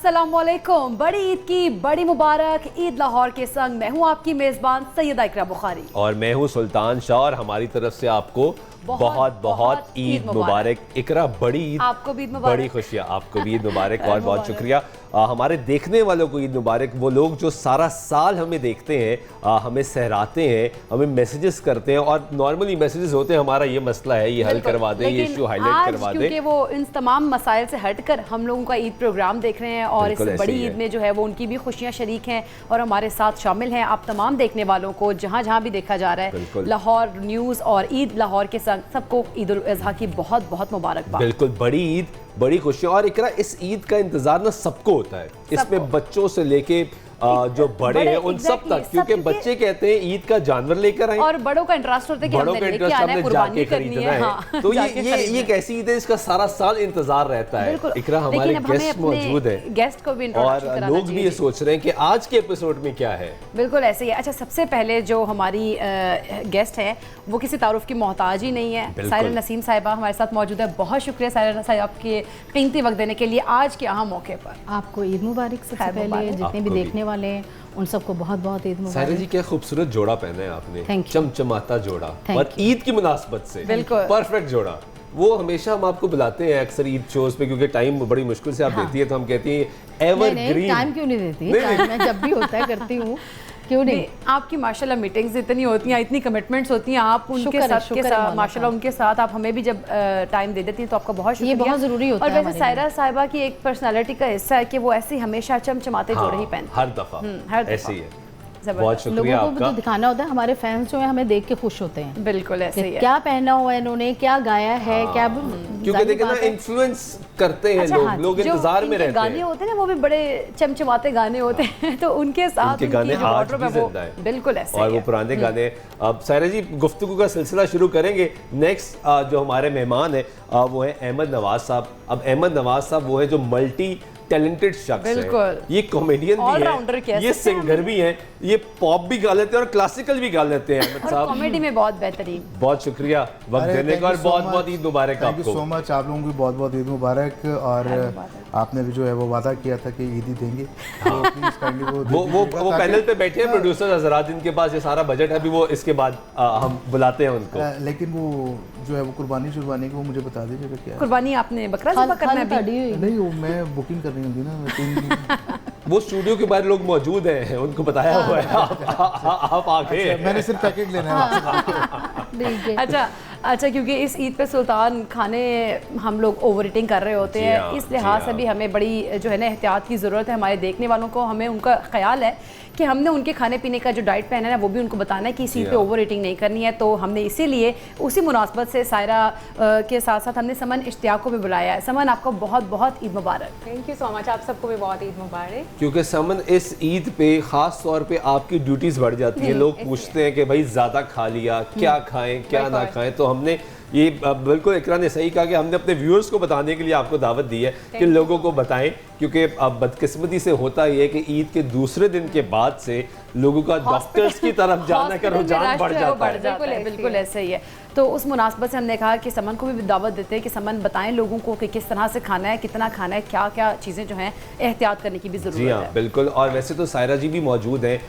अस्सलामुअलैकुम। बड़ी ईद की बड़ी मुबारक। ईद लाहौर के संग मैं हूँ आपकी मेज़बान सैयदा इकरा बुखारी और मैं हूँ सुल्तान शाह और हमारी तरफ से आपको बहुत बहुत ईद मुबारक। इकरा बड़ी ईद, आपको भी ईद मुबारक। बड़ी खुशियाँ, आपको भी ईद मुबारक और बहुत शुक्रिया। हमारे देखने वालों को ईद मुबारक। वो लोग जो सारा साल हमें देखते हैं, हमें सहराते हैं, हमें मैसेजेस करते हैं और नॉर्मली मैसेजेस होते हैं हमारा ये मसला है, ये हल करवा दें, ये इशू हाईलाइट करवा दें। क्योंकि वो इन तमाम मसाइल से हटकर हम लोगों का ईद प्रोग्राम देख रहे हैं और इस बड़ी ईद में जो है वो उनकी भी खुशियाँ शरीक हैं और हमारे साथ शामिल हैं। आप तमाम देखने वालों को जहाँ जहाँ भी देखा जा रहा है, लाहौर न्यूज़ और ईद लाहौर के संग सबको ईद उल अज़हा की बहुत बहुत मुबारकबाद। बिल्कुल, बड़ी ईद, बड़ी खुशियाँ। और इकरा इस ईद का इंतजार ना सबको होता है, इसमें बच्चों से लेके जो बड़े हैं उन सब तक, क्योंकि बच्चे कहते हैं ईद का जानवर लेकर आए और बड़ों का इंटरेस्ट होता है कि हमने लेके आना है, कुर्बानी करनी है। हाँ, तो ये एक ऐसी ईद है इसका सारा साल इंतजार रहता है। इकरा हमारे गेस्ट मौजूद है, गेस्ट को भी और लोग भी ये सोच रहे हैं कि आज के एपिसोड में क्या है। बिल्कुल ऐसे ही। अच्छा, सबसे पहले जो हमारी गेस्ट है वो किसी तारुफ की मोहताज ही नहीं है। सायरा नसीम साहिबा हमारे साथ मौजूद है। बहुत शुक्रिया सायरा साहिबा आपके कीमती वक्त देने के लिए आज के अहम मौके पर। आपको ईद मुबारक। सबसे पहले जितने भी देखने वाले हैं उन सबको बहुत बहुत ईद मुबारक। सायरा जी, क्या खूबसूरत जोड़ा पहना है आपने, चमचमाता जोड़ा और ईद की मुनासबत से बिल्कुल परफेक्ट जोड़ा। वो हमेशा हम आपको बुलाते हैं अक्सर ईद शोज पे, क्योंकि टाइम बड़ी मुश्किल से आप देती है, तो हम कहती हैं एवरग्रीन। टाइम क्यों नहीं देती? मैं जब भी होता है करती हूँ, क्यों नहीं? आपकी माशाल्लाह मीटिंग्स इतनी होती हैं, इतनी कमिटमेंट्स होती हैं, आप उनके साथ माशाल्लाह उनके साथ आप हमें भी जब टाइम दे देती हैं तो आपका बहुत शुक्रिया। ये बहुत ज़रूरी होता है। और वैसे सायरा साहिबा की एक पर्सनालिटी का हिस्सा है कि वो ऐसे हमेशा चमचमाते जोड़े ही पहनते हर दफ़ा ऐसे ही है। बहुत शुक्रिया। लोगों को भी तो दिखाना होता है, हमारे फैंस जो है हमें देख के खुश होते हैं। बिल्कुल ऐसे ही है। क्या पहना हुआ है इन्होंने, क्या गाया है, क्या क्योंकि देखिए ना इन्फ्लुएंस करते हैं लोग इंतजार में रहते हैं। गाने होते हैं ना वो भी बड़े चमचमाते गाने होते हैं, तो उनके साथ उनके गाने आज भी जिंदा है। बिल्कुल ऐसे और वो पुराने गाने। अब सायरा जी गुफ्तगू का सिलसिला शुरू करेंगे। नेक्स्ट जो हमारे मेहमान है वो है अहमद नवाज साहब। अब अहमद नवाज साहब वो है जो मल्टी टैलेंटेड शख्स है। ये कॉमेडियन भी है, ये सिंगर भी हैं, ये पॉप भी गा लेते हैं और क्लासिकल भी गा लेते हैं। अहमद साहब कॉमेडी में बहुत बेहतरीन। बहुत शुक्रिया वक्त देने का और बहुत बहुत ईद मुबारक आपको। Thank you so much. आप लोगों की बहुत बहुत ईद मुबारक। और आपने भी जो है वो वादा किया था कि ईद ही देंगे, तो प्लीज काइंडली वो पैनल पे बैठे हैं प्रोड्यूसर हजरात, जिनके पास ये सारा बजट है। अभी वो इसके बाद हम बुलाते हैं उनको। लेकिन वो जो है वो कुर्बानी शुरबानी को मुझे बता दीजिएगा क्या कुर्बानी आपने बकरा ज़िबा करना है? नहीं, वो मैं बुकिंग करनी होगी ना। वो स्टूडियो के बाहर लोग मौजूद हैं, उनको बताया हुआ है। आप आगे। मैंने सिर्फ पैकेट लेना है। अच्छा, क्योंकि इस ईद पे सुल्तान खाने हम लोग ओवर ईटिंग कर रहे होते हैं, इस लिहाज से भी हमें बड़ी जो है ना एहतियात की ज़रूरत है। हमारे देखने वालों को हमें उनका ख्याल है कि हमने उनके खाने पीने का जो डाइट प्लान है ना वो भी उनको बताना है कि इस ईद पे ओवर ईटिंग नहीं करनी है। तो हमने इसीलिए उसी मुनासबत से सायरा के साथ साथ हमने समन इश्तियाक को भी बुलाया है। समन, आपको बहुत बहुत ईद मुबारक। Thank you so much. आप सबको भी बहुत ईद मुबारक। क्योंकि समन इस ईद पे खास तौर पे आपकी ड्यूटीज बढ़ जाती है। लोग पूछते हैं कि भाई ज़्यादा खा लिया, क्या खाएं क्या ना खाएं। तो हमने ये बिल्कुल इकरा ने सही कहा कि हमने अपने व्यूअर्स को बताने के लिए आपको दावत दी है कि लोगों को बताएं, क्योंकि अब बदकिस्मती से होता ही है कि ईद के दूसरे दिन के बाद से लोगों का डॉक्टर्स की तरफ जाने का रुझान बढ़ जाता है। बिल्कुल ऐसे ही है। तो उस मुनासबत से हमने कहा कि समन को भी दावत देते हैं कि समन बताएं लोगों को कि किस तरह से खाना है, कितना खाना है, क्या क्या चीज़ें जो हैं एहतियात करने की भी ज़रूरत है। जी हाँ, बिल्कुल। और वैसे तो सायरा जी भी मौजूद हैं,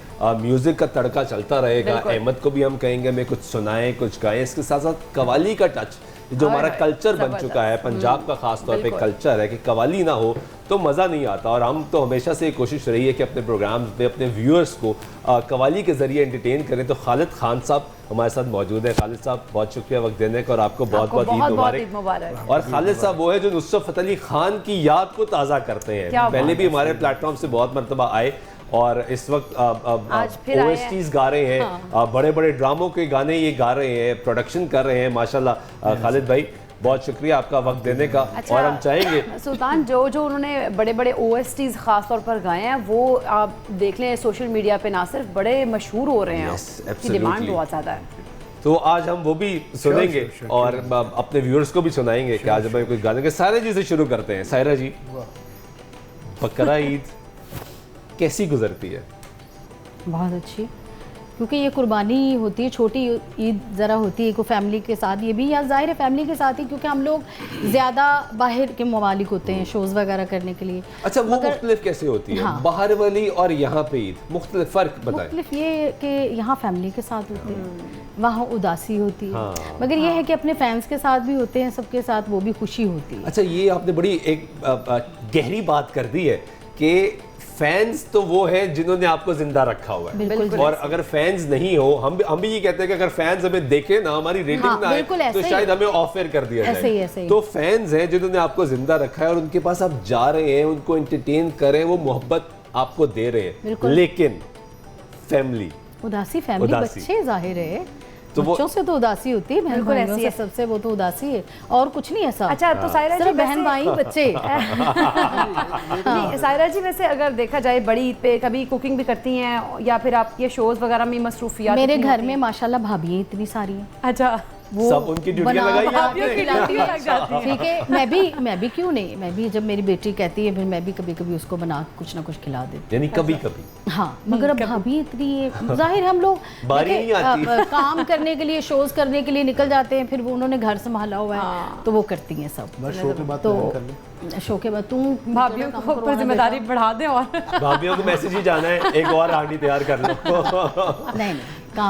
म्यूज़िक का तड़का चलता रहेगा। अहमद को भी हम कहेंगे मैं कुछ सुनाएं, कुछ गाएं। इसके साथ साथ कवाली का टच जो हमारा कल्चर बन चुका है, पंजाब का खास तौर पे कल्चर है कि कवाली ना हो तो मज़ा नहीं आता। और हम तो हमेशा से कोशिश रही है कि अपने प्रोग्राम पे अपने व्यूअर्स को कवाली के ज़रिए एंटरटेन करें। तो खालिद खान साहब हमारे साथ मौजूद है। खालिद साहब, बहुत शुक्रिया वक्त देने का और आपको बहुत बहुत ईद मुबारक। और खालिद साहब वो है जो नुसरत फ़तेह अली खान की याद को ताज़ा करते हैं। पहले भी हमारे प्लेटफॉर्म से बहुत मरतबा आए और इस वक्त OSTs गा रहे हैं, बड़े बड़े ड्रामों के गाने ये गा रहे हैं, प्रोडक्शन कर रहे हैं माशाल्लाह। खालिद भाई बहुत शुक्रिया आपका वक्त देने का। और हम चाहेंगे सुल्तान जो उन्होंने बड़े बड़े OSTs खास तौर पर गाए हैं वो आप देख लें सोशल मीडिया पे ना सिर्फ बड़े मशहूर हो रहे हैं, उसकी डिमांड बहुत ज़्यादा है। तो आज हम वो भी सुनेंगे और अपने व्यूअर्स को भी सुनाएंगे कि आज हमें कोई गाने के। सायरा जी से शुरू करते हैं। सायरा जी, बकरा ईद कैसी गुजरती है? बहुत अच्छी, क्योंकि ये कुर्बानी होती है, छोटी ईद ज़रा होती है को फैमिली के साथ, ये भी या ज़ाहिर है फैमिली के साथ ही, क्योंकि हम लोग ज़्यादा बाहर के ममालिक होते हैं शोज़ वगैरह करने के लिए। अच्छा, वो मुख्तलिफ कैसे होती है? हाँ। बाहर वाली और यहाँ पे ईद मुख्तलिफ फ़र्क बताएं। मुख्तलिफ ये कि यहाँ फैमिली के साथ होते हैं, वहाँ उदासी होती है, हाँ। मगर ये है कि अपने फैंस के साथ भी होते हैं, सबके साथ वो भी खुशी होती है। अच्छा, ये आपने बड़ी एक गहरी बात कर दी है कि फैंस तो वो है जिन्होंने आपको जिंदा रखा हुआ है, बिल्कुल। और अगर फैंस नहीं हो, हम भी ये कहते हैं कि अगर फैंस हमें देखे ना, हमारी रेटिंग हाँ, ना आए बिल्कुल तो ऐसे ही। शायद हमें ऑफ एयर कर दिया ऐसे ही, जाए। ऐसे ही। तो फैंस हैं जिन्होंने आपको जिंदा रखा है और उनके पास आप जा रहे हैं, उनको एंटरटेन करें, वो मोहब्बत आपको दे रहे हैं, बिल्कुल। लेकिन फैमिली उदासी फैमिली उदासी। बच्चे ज़ाहिर है, तो वो- बच्चों से तो उदासी होती है, बहन बिल्कुल भाइयों ऐसी से है। सबसे वो तो उदासी है, और कुछ नहीं ऐसा। अच्छा, तो सायरा जी सिर्फ बहन वैसे- भाई बच्चे। नहीं, सायरा जी वैसे अगर देखा जाए बड़ी ईद पे कभी कुकिंग भी करती हैं या फिर आप ये शोज वगैरह में मसरूफियात मेरे इतनी घर होती में हैं? माशाल्लाह भाभियाँ इतनी सारी हैं, अच्छा, सब उनकी ड्यूटियां लगाई हैं भाभियों आपने? की ड्यूटियां लग जाती हैं। ठीक है। मैं भी क्यों नहीं, मैं भी जब मेरी बेटी कहती है फिर मैं भी कभी कभी उसको बना कुछ ना कुछ खिला देती यानी कभी कभी हूँ। हाँ, मगर अब भाभी इतनी जाहिर हम लोग बारी देखिए, नहीं आती। काम करने के लिए शोज करने के लिए निकल जाते हैं, फिर वो उन्होंने घर संभाला हुआ है तो वो करती हैं सब। बस शो के बाद तो प्लान कर ले। शो के बाद तुम भाभियों को ऊपर जिम्मेदारी बढ़ा दें और भाभियों को मैसेज ही जाना है, एक और हांडी तैयार कर लो। नहीं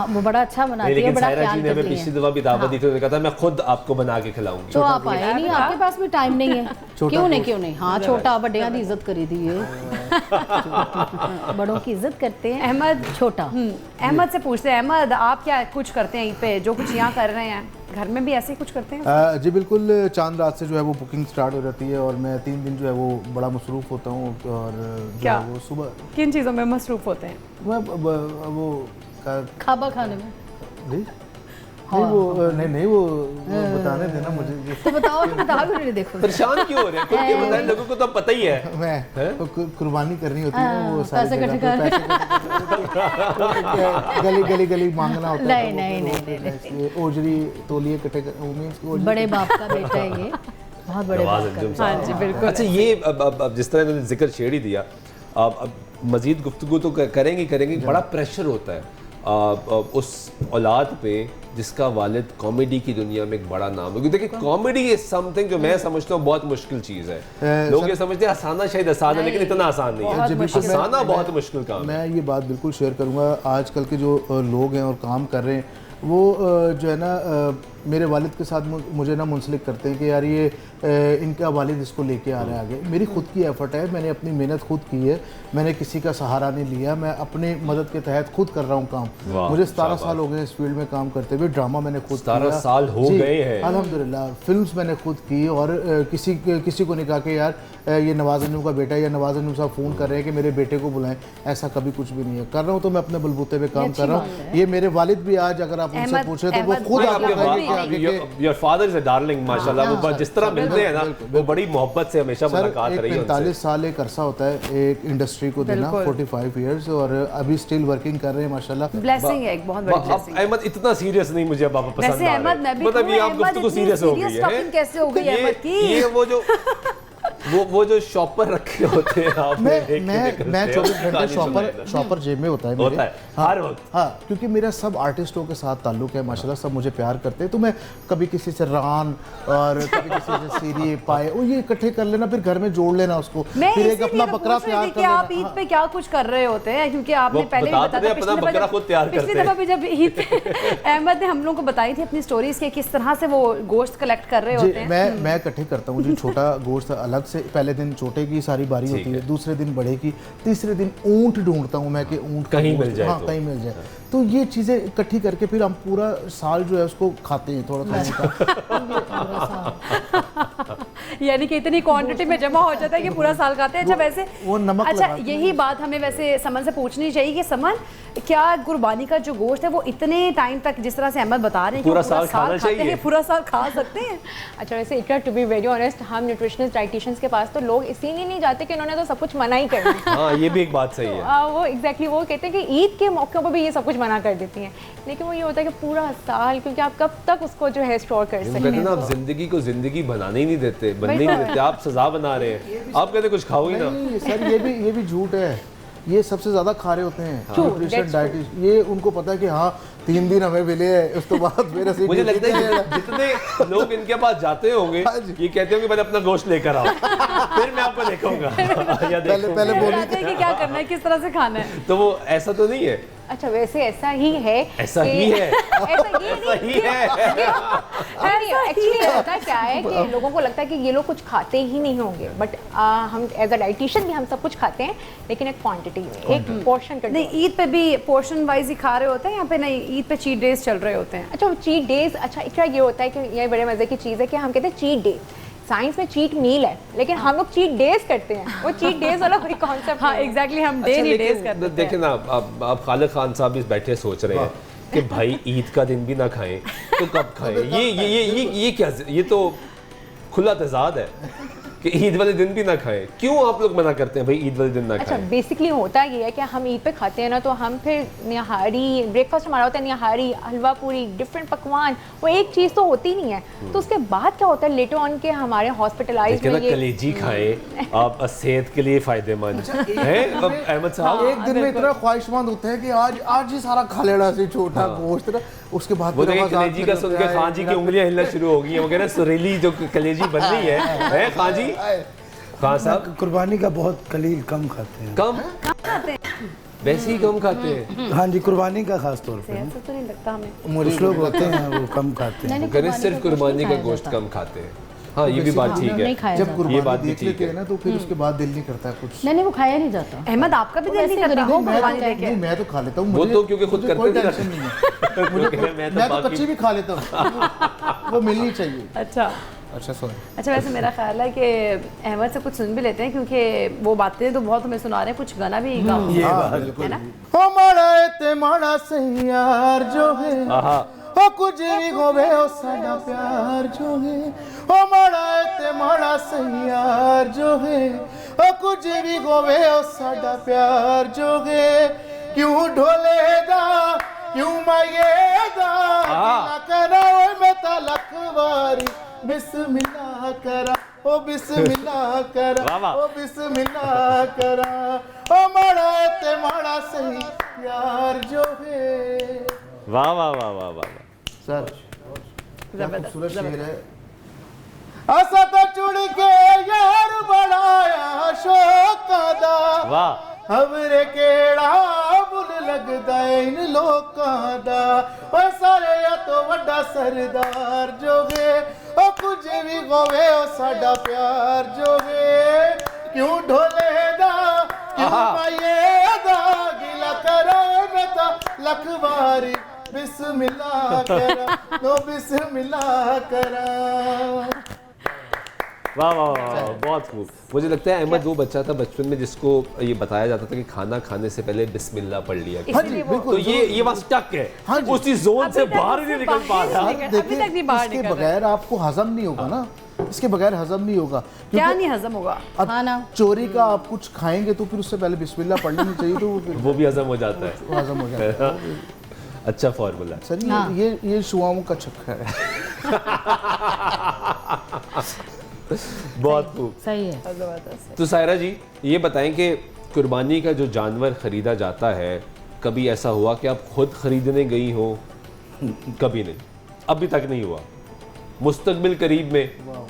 वो बड़ा अच्छा नहीं, बनाती है, लेकिन बड़ा सायरा जी ख्याल ने हमें करती पिछली है। दफा भी दावत दी थी, उन्होंने कहा था मैं खुद आपको बना के खिलाऊंगी। तो आप आए नहीं, आपके पास भी टाइम नहीं है। क्यों नहीं हाँ, छोटा बड़ियां की इज्जत करी दी है। बड़ों की इज्जत करते हैं, अहमद छोटा। अहमद से पूछते हैं, अहमद आप क्या कुछ करते हैं ईद पे, जो कुछ यहाँ कर रहे हैं घर में भी ऐसे ही कुछ करते हैं? जी बिल्कुल, चांद रात से जो है वो बुकिंग स्टार्ट हो जाती है और मैं 3 दिन जो है वो बड़ा मसरूफ़ होता हूँ, और जो क्या? है वो सुबह किन चीज़ों में मसरूफ होते हैं? वो खाबा खाने में। नहीं वो नहीं वो बताने देना मुझे। तो बताओ नहीं, देखो परेशान क्यों हो रहे हैं? खुद के बताएं, लोगों को तो पता ही है। मैं कुर्बानी करनी होती है ना, वो सारी पैसे जगह इकट्ठे पे गली मांगना होता है। नहीं। ओजरी तोलिए इकट्ठे बड़े बाप का बेटा है ये, बहुत बड़े नवाज बाप का अंजुम बेटा। साहब। हाँ जी, बिल्कुल। अच्छा, ये अब जिस तरह इन्होंने जिक्र छेड़ ही दिया, अब मजीद गुफ्तगू तो करेंगे, बड़ा प्रेशर होता है उस औलाद पे जिसका वालिद कॉमेडी की दुनिया में एक बड़ा नाम है। क्योंकि देखिए, कॉमेडी इज समथिंग जो मैं समझता हूँ बहुत मुश्किल चीज़ है। लोग ये समझते हैं हसाना शायद आसान है, लेकिन इतना आसान नहीं है। हसाना बहुत मुश्किल काम है। मैं ये बात बिल्कुल शेयर करूँगा, आजकल के जो लोग हैं और काम कर रहे हैं वो जो है ना मेरे वालिद के साथ मुझे ना मुंसलिक करते हैं कि यार ये इनका वालिद इसको लेके आ रहा है आगे। मेरी खुद की एफर्ट है, मैंने अपनी मेहनत खुद की है, मैंने किसी का सहारा नहीं लिया, मैं अपने मदद के तहत खुद कर रहा हूँ काम। मुझे 17 साल हो गए इस फील्ड में काम करते हुए। ड्रामा मैंने खुद 17 साल हो गए हैं अल्हम्दुलिल्लाह। फिल्म्स मैंने खुद की, और किसी को नहीं कहा कि यार ये नवाज अंजुम का बेटा या नवाज अंजुम साहब फ़ोन कर रहे हैं कि मेरे बेटे को बुलाएं, ऐसा कभी कुछ भी नहीं है। कर रहा हूँ तो मैं अपने बलबूते पे काम कर रहा हूँ। ये मेरे वालिद भी आज अगर आप उनसे पूछे तो वो खुद आपको कहेंगे कि आगे के your father is a darling माशाल्लाह। वो जिस तरह मिलते हैं ना, वो बड़ी मोहब्बत से हमेशा मुलाकात रही है उनसे। 45 साल एक अरसा होता है एक इंडस्ट्री को देना, 45 इयर्स, और अभी स्टिल वर्किंग कर रहे हैं माशाल्लाह। ब्लेसिंग है, एक बहुत बड़ी ब्लेसिंग। अहमद इतना सीरियस नहीं मुझे अब आप पसंद आ वैसे रहे अहमद मैं भी मतलब ये आप अहमद गुफ्तगू इतनी सीरियस हो गई serious है। topic कैसे हो गई अहमद की? ये वो जो शॉपर रखे होते हैं आपने, मैं 24 घंटे शॉपर जेब में होता है मेरे। होता है हर वक्त। हाँ, क्योंकि मेरा सब आर्टिस्टों के साथ ताल्लुक है माशाल्लाह, सब मुझे प्यार करते हैं। तो मैं कभी किसी से रान और कभी किसी से सीरी पाए वो ये इकट्ठे कर लेना, फिर घर में जोड़ लेना उसको, फिर एक अपना बकरा तैयार कर लेना। आप ईद पे क्या कुछ कर रहे होते हैं? क्योंकि आपने पहले भी बताया अपना बकरा खुद तैयार करते हैं। पिछली दफा भी जब ईद पे अहमद ने हम लोगों को बताई थी अपनी स्टोरीज के किस तरह से वो गोश्त कलेक्ट कर रहे होते हैं। मैं इकट्ठे करता हूँ जी। छोटा गोश्त अलग से, पहले दिन छोटे की सारी बारी होती है, दूसरे दिन बड़े की, तीसरे दिन ऊंट ढूंढता हूँ मैं कि ऊंट कहीं मिल जाए। हाँ, कहीं मिल जाए। तो ये चीज़ें इकट्ठी करके फिर हम पूरा साल जो है उसको खाते हैं थोड़ा थोड़ा। यानी कि इतनी क्वांटिटी में जमा हो जाता है कि पूरा साल खाते हैं। अच्छा वैसे वो नमक अच्छा लगाते हैं। यही बात हमें वैसे समन से पूछनी चाहिए कि समन, क्या कुर्बानी का जो गोश्त है वो इतने टाइम तक, जिस तरह से अहमद बता रहे हैं, पूरा साल खाना खाते चाहिए? हैं, पूरा साल खा सकते हैं? अच्छा, वैसे इकरा टू बी वेरी ऑनेस्ट, हम न्यूट्रिशनिस्ट डाइटिशियंस के पास तो लोग इसीलिए नहीं जाते कि उन्होंने तो सब कुछ मना ही करना है। हाँ, ये भी एक बात सही है। वो एग्जैक्टली वो कहते हैं कि ईद के मौके पर भी ये सब कुछ मना कर देती हैं, लेकिन वो ये होता है कि पूरा साल, क्योंकि आप कब तक उसको जो है स्टोर कर सकते कहते हैं ना, हैं। आप जिंदगी को जिंदगी बनाने ही नहीं देते, बनने ही नहीं देते, आप सजा बना रहे हैं। आप कहते कुछ खाओ ही ना। नहीं सर, ये भी झूठ है। ये सबसे ज़्यादा खा रहे होते हैं न्यूट्रिशन डाइट। ये उनको पता है कि हाँ 3 दिन हमें मिले हैं, उस तो बाद फिर मुझे लगता है कि जितने लोग इनके पास जाते होंगे ये कहते होंगे पहले अपना गोश्त लेकर आओ फिर मैं आपको देखूंगा या पहले बोली कि क्या करना है, किस तरह से खाना है। तो वो ऐसा तो नहीं है। अच्छा वैसे ऐसा ही है, ऐसा ही है, ऐसा ही है। एक्चुअली होता क्या है कि लोगों को लगता है कि ये लोग कुछ खाते ही नहीं होंगे, बट हम एज अ डाइटिशियन भी हम सब कुछ खाते हैं, लेकिन एक क्वांटिटी में, एक पोर्शन कर। नहीं, ईद पे भी पोर्शन वाइज ही खा रहे होते हैं यहाँ पे? नहीं, ईद पे चीट डेज चल रहे होते हैं। अच्छा चीट डेज, अच्छा क्या ये होता है कि ये बड़े मजे की चीज़ है कि हम कहते हैं चीट डे, साइंस में चीट मील है, लेकिन हम लोग चीट डेज करते हैं। वो चीट डेज वाला कोई कॉन्सेप्ट। हाँ एग्जैक्टली, हम डेली डेज करते हैं। देखें ना, अब खालिद खान साहब इस बैठे सोच रहे हैं कि भाई ईद का दिन भी ना खाएं तो कब खाएं? ये क्या, ये तो खुला तजाद है कि ईद वाले दिन भी ना खाएं। क्यों आप लोग मना करते हैं भाई ईद वाले दिन ना खाएं? अच्छा बेसिकली होता ये है कि हम ईद पे खाते हैं ना, तो हम फिर निहारी, ब्रेकफास्ट हमारा होता है निहारी, हलवा पूरी, डिफरेंट पकवान, वो एक चीज़ तो होती नहीं है। तो उसके बाद क्या होता है लेटर ऑन के हमारे हॉस्पिटलाइज में ये कलेजी खाएं, आप सेहत के लिए फायदेमंद है। अब अहमद साहब एक दिन में इतना ख्वाहिशमंद होते हैं कि आज ही सारा खा लेना से छोटा गोश्त ना, उसके बाद वो देखिए कलेजी का सुन के खान जी की उंगलियां हिलना शुरू हो गई हैं। वो कह रहे हैं सुरीली जो कलेजी बन रही है खान जी। खान साहब कुर्बानी का बहुत कलील कम खाते हैं। कम खाते हैं, वैसे ही कम खाते हैं। हाँ जी, कुर्बानी का खास तौर पे। ऐसा तो नहीं लगता हमें। कुछ लोग होते हैं वो कम खाते हैं। कह रहे हैं सिर्फ कुर्बानी का गोश्त कम खाते हैं। हाँ ये भी बात ठीक है, जब ये कुर्बानी बात भी देख ठीक लेते हैं है ना तो फिर उसके बाद दिल नहीं करता कुछ। नहीं वो खाया नहीं जाता। अहमद आपका भी दिल नहीं करता? गरीबों को कुर्बानी देखे? नहीं मैं तो खा लेता हूँ, वो तो क्योंकि खुद मुझे कोई करते थे। टेंशन नहीं है। मुझे मैं मैं तो तो कच्ची भी खा लेता हूँ, वो मिलनी चाहिए। अच्छा अच्छा सॉरी। अच्छा, वैसे मेरा ख्याल है कि अहमद से कुछ सुन भी लेते हैं, क्योंकि वो बातें तो बहुत हमें सुना रहे हैं, कुछ गाना भी गाओ, है ना? हमारा ते माड़ा से यार जो है ओ कुछ भी होवे ओ साडा प्यार जो है, हमारा ते माड़ा से यार जो है ओ कुछ भी होवे ओ साडा प्यार जो है, क्यों ढोले दा क्यों माये दा ना करा ओए मैं ता लखवारी बिस्मिल्लाह करा ओ बिस्मिल्लाह करा ओ बिस्मिल्लाह करा ओ माड़ा ते माड़ा सही यार जो है। वाह वाह वाह वाह वाह। सर क्या खूबसूरत शेर है। असा तो चुड़ के यार बनाया शौका दा, वाह हमरे केड़ा बुल लगदा इन लोकां दा, ओ सारे तो वड्डा सरदार जो है ओ कुछ भी होवे ओ साडा प्यार जो है, क्यों ढोले दा क्यों माये दा गिला करो मैं ता लखवारी बिस्मिल्लाह करा नो बिस्मिल्लाह करा। वाह वाह वाह, बहुत खूब। मुझे लगता है अहमद वो बच्चा था बचपन में जिसको ये बताया जाता था कि खाना खाने से पहले बिस्मिल्लाह पढ़ लिया। हाँ जी बिल्कुल। तो ये बस स्टक है, हाँ जी। उसी जोन से बाहर ही नहीं निकल पा रहा। देखिए इसके बगैर आपको हजम नहीं होगा ना, इसके बगैर हजम नहीं होगा। क्या नहीं हजम होगा? अब खाना चोरी का आप कुछ खाएंगे तो फिर उससे पहले बिस्मिल्लाह पढ़ लेनी चाहिए, तो वो भी हजम हो जाता है। वो हजम हो जाता है। अच्छा फॉर्मूला सर ये शुआओं का चक्कर है। बहुत खूब, सही है। तो सायरा जी ये बताएं कि कुर्बानी का जो जानवर खरीदा जाता है, कभी ऐसा हुआ कि आप खुद खरीदने गई हो? कभी नहीं, अभी तक नहीं हुआ। मुस्तकबिल करीब में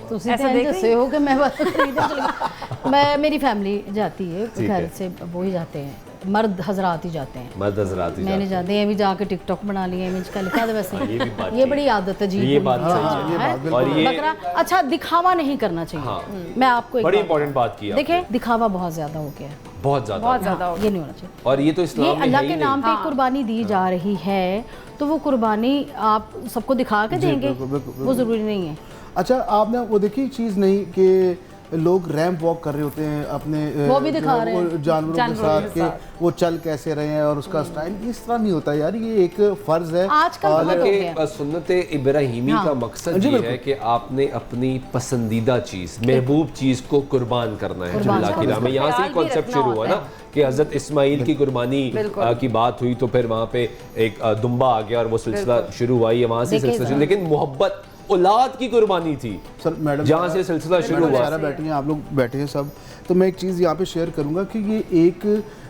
तो जैसे हो कि मैं बस खरीदने चली गई। मैं मेरी फैमिली जाती है घर से, वो ही जाते हैं, मर्द हजरात ही जाते हैं। मर्द हजरात ही मैंने जाते हैं, अभी जाके टिकटॉक बना लिए, इमेज का लिखा था वैसे। ये भी बात ये बड़ी आदत है जी। ये बात सही है। और ये बकरा अच्छा दिखावा नहीं करना चाहिए। मैं आपको एक बड़ी बात इंपॉर्टेंट बात की आपने। देखिए दिखावा बहुत ज्यादा हो गया है, बहुत ज्यादा ये नहीं होना चाहिए। और ये तो ये इस्लाम में अल्लाह है के ही नाम नहीं। पे कुर्बानी दी जा रही है, तो वो कुर्बानी आप सबको दिखा के देंगे, वो जरूरी नहीं है। अच्छा आपने वो देखी चीज़ नहीं कि लोग रैंप वॉक कर रहे होते हैं अपने वो भी दिखा रहे हैं जानवरों के साथ कि वो चल कैसे रहे हैं और उसका स्टाइल, इस तरह नहीं होता यार, ये एक फर्ज है। आजकल बहुत हो गया। हालांकि सुन्नत इब्राहिमी का मकसद ये है कि आपने अपनी पसंदीदा चीज़, महबूब चीज़ को कुर्बान करना है अल्लाह की राह में। यहाँ से ही कॉन्सेप्ट शुरू हुआ ना कि हज़रत इस्माइल की कुर्बानी की बात हुई, तो फिर वहाँ पे एक दुम्बा आ गया और वो सिलसिला शुरू हुआ, ये वहाँ से सिलसिला। लेकिन मोहब्बत औलाद की कुर्बानी थी सर। मैडम जहाँ से सिलसिला शुरू हुआ। सारा बैठी हैं, आप लोग बैठे हैं सब, तो मैं एक चीज़ यहाँ पे शेयर करूँगा कि ये एक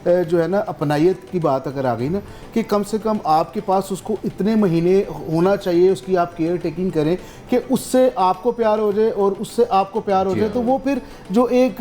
जो है ना अपनाइत की बात अगर आ गई ना कि कम से कम आपके पास उसको इतने महीने होना चाहिए, उसकी आप केयर टेकिंग करें कि उससे आपको प्यार हो जाए और उससे आपको प्यार हो जाए, तो वो फिर जो एक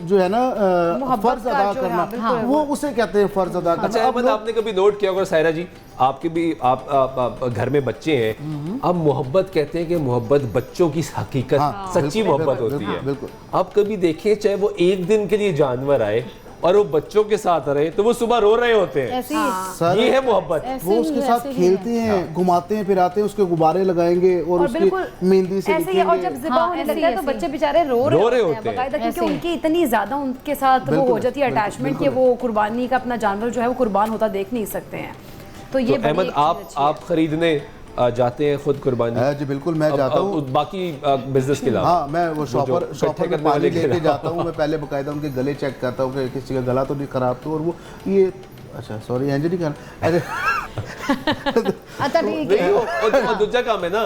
जो है ना फ़र्ज़ अदा करना, वो उसे कहते हैं फ़र्ज़ अदा करना। अच्छा अहमद, आपने कभी नोट किया होगा सायरा जी, आपके भी आप घर में बच्चे हैं, अब मोहब्बत कहते हैं कि मोहब्बत बच्चों की हकीकत सच्ची मोहब्बत होती है। अब कभी देखें चाहे वो एक दिन के लिए जानवर आए और वो बच्चों के साथ रहे तो वो सुबह रो रहे होते हैं, सर ये है मोहब्बत। वो उसके साथ खेलते हैं, घुमाते हैं फिराते हैं, उसके गुब्बारे लगाएंगे और उसकी मेहंदी से ऐसे ही। और जब ज़िबा होने लगता है तो बच्चे बेचारे रो रहे होते हैं बाकायदा, क्योंकि उनकी इतनी ज्यादा उनके साथ वो हो जाती है अटैचमेंट कि वो कुर्बानी का अपना जानवर जो है वो कुर्बान होता देख नहीं सकते हैं। तो ये अहमद, आप खरीदने जाते हैं खुद कुर्बानी? जी बिल्कुल, मैं जाता हूँ बाकी बिजनेस के अलावा। हाँ, मैं वो शॉपर में पानी लेके जाता हूँ। मैं पहले बाकायदा उनके गले चेक करता हूँ कि किसी का गला तो नहीं खराब, तो और वो ये अच्छा सॉरी एंजल नहीं करना, अरे अच्छा ठीक है, वो दूसरा काम है ना,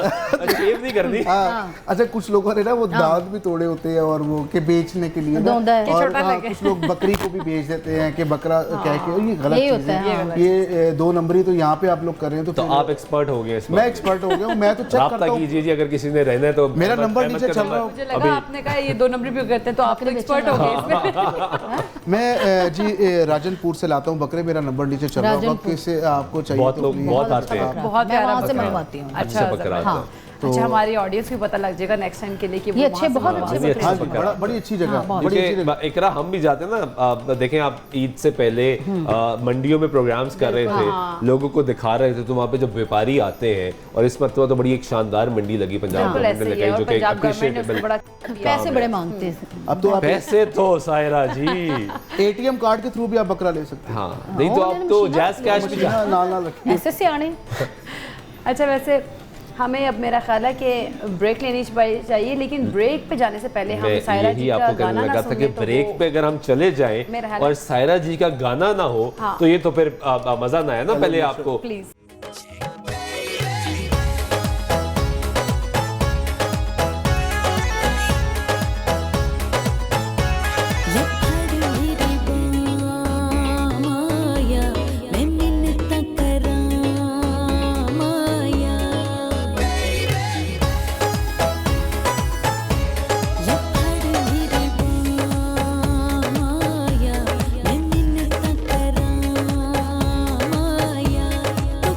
शेव नहीं करनी। अच्छा, कुछ लोगों ने ना वो दांत भी तोड़े होते हैं और वो के बेचने के लिए ना, और कुछ लोग बकरी को भी बेच देते हैं कि बकरा कह के, ये गलत चीज़ है। ये 2 नंबरी तो यहाँ पे आप लोग कर रहे हैं। तो आप एक्सपर्ट हो गए इसमें? मैं एक्सपर्ट हो गया हूँ, मैं तो चेक करता हूँ। कीजिए जी, अगर किसी ने रहना है तो मेरा नंबर नीचे चल रहा मुझे लगा आपने कहा ये 2 नंबर भी करते हैं तो आप एक्सपर्ट हो गए इसमें। मैं जी राजनपुर से लाता हूँ बकरे, मेरा नंबर नीचे चल रहा होगा, किसे आपको चाहिए बहुत तो लोग बहुत आते हैं, बहुत प्यारा से मंगवाती हूँ। अच्छा बकरा आता है। अच्छा, हमारी ऑडियंस को पता लग जाएगा नेक्स्ट टाइम के लिए कि ये अच्छे, बहुत अच्छे बड़ी अच्छी जगह। इकरा हम भी जाते हैं ना, देखें आप ईद से पहले मंडियों में प्रोग्राम्स कर रहे थे, लोगों को दिखा रहे थे, तो वहाँ पे जब व्यापारी आते हैं, और इस मरतबा तो बड़ी एक शानदार मंडी लगी पंजाब में, जो कि अप्रिशिएटेबल। पैसे बड़े मांगते हैं अब तो आप पैसे तो सायरा जी ATM कार्ड के थ्रू भी आप बकरा ले सकते हैं। हाँ, नहीं तो आप तो जैज कैश भी ना रखिए। ऐसे सियाने। अच्छा, वैसे हमें अब मेरा ख्याल है कि ब्रेक लेनी चाहिए, लेकिन ब्रेक पे जाने से पहले हम सायरा जी का गाना ना सुने तो ब्रेक पे अगर हम चले जाएं और सायरा जी का गाना ना हो तो ये तो फिर मजा ना है ना। पहले आपको प्लीज तो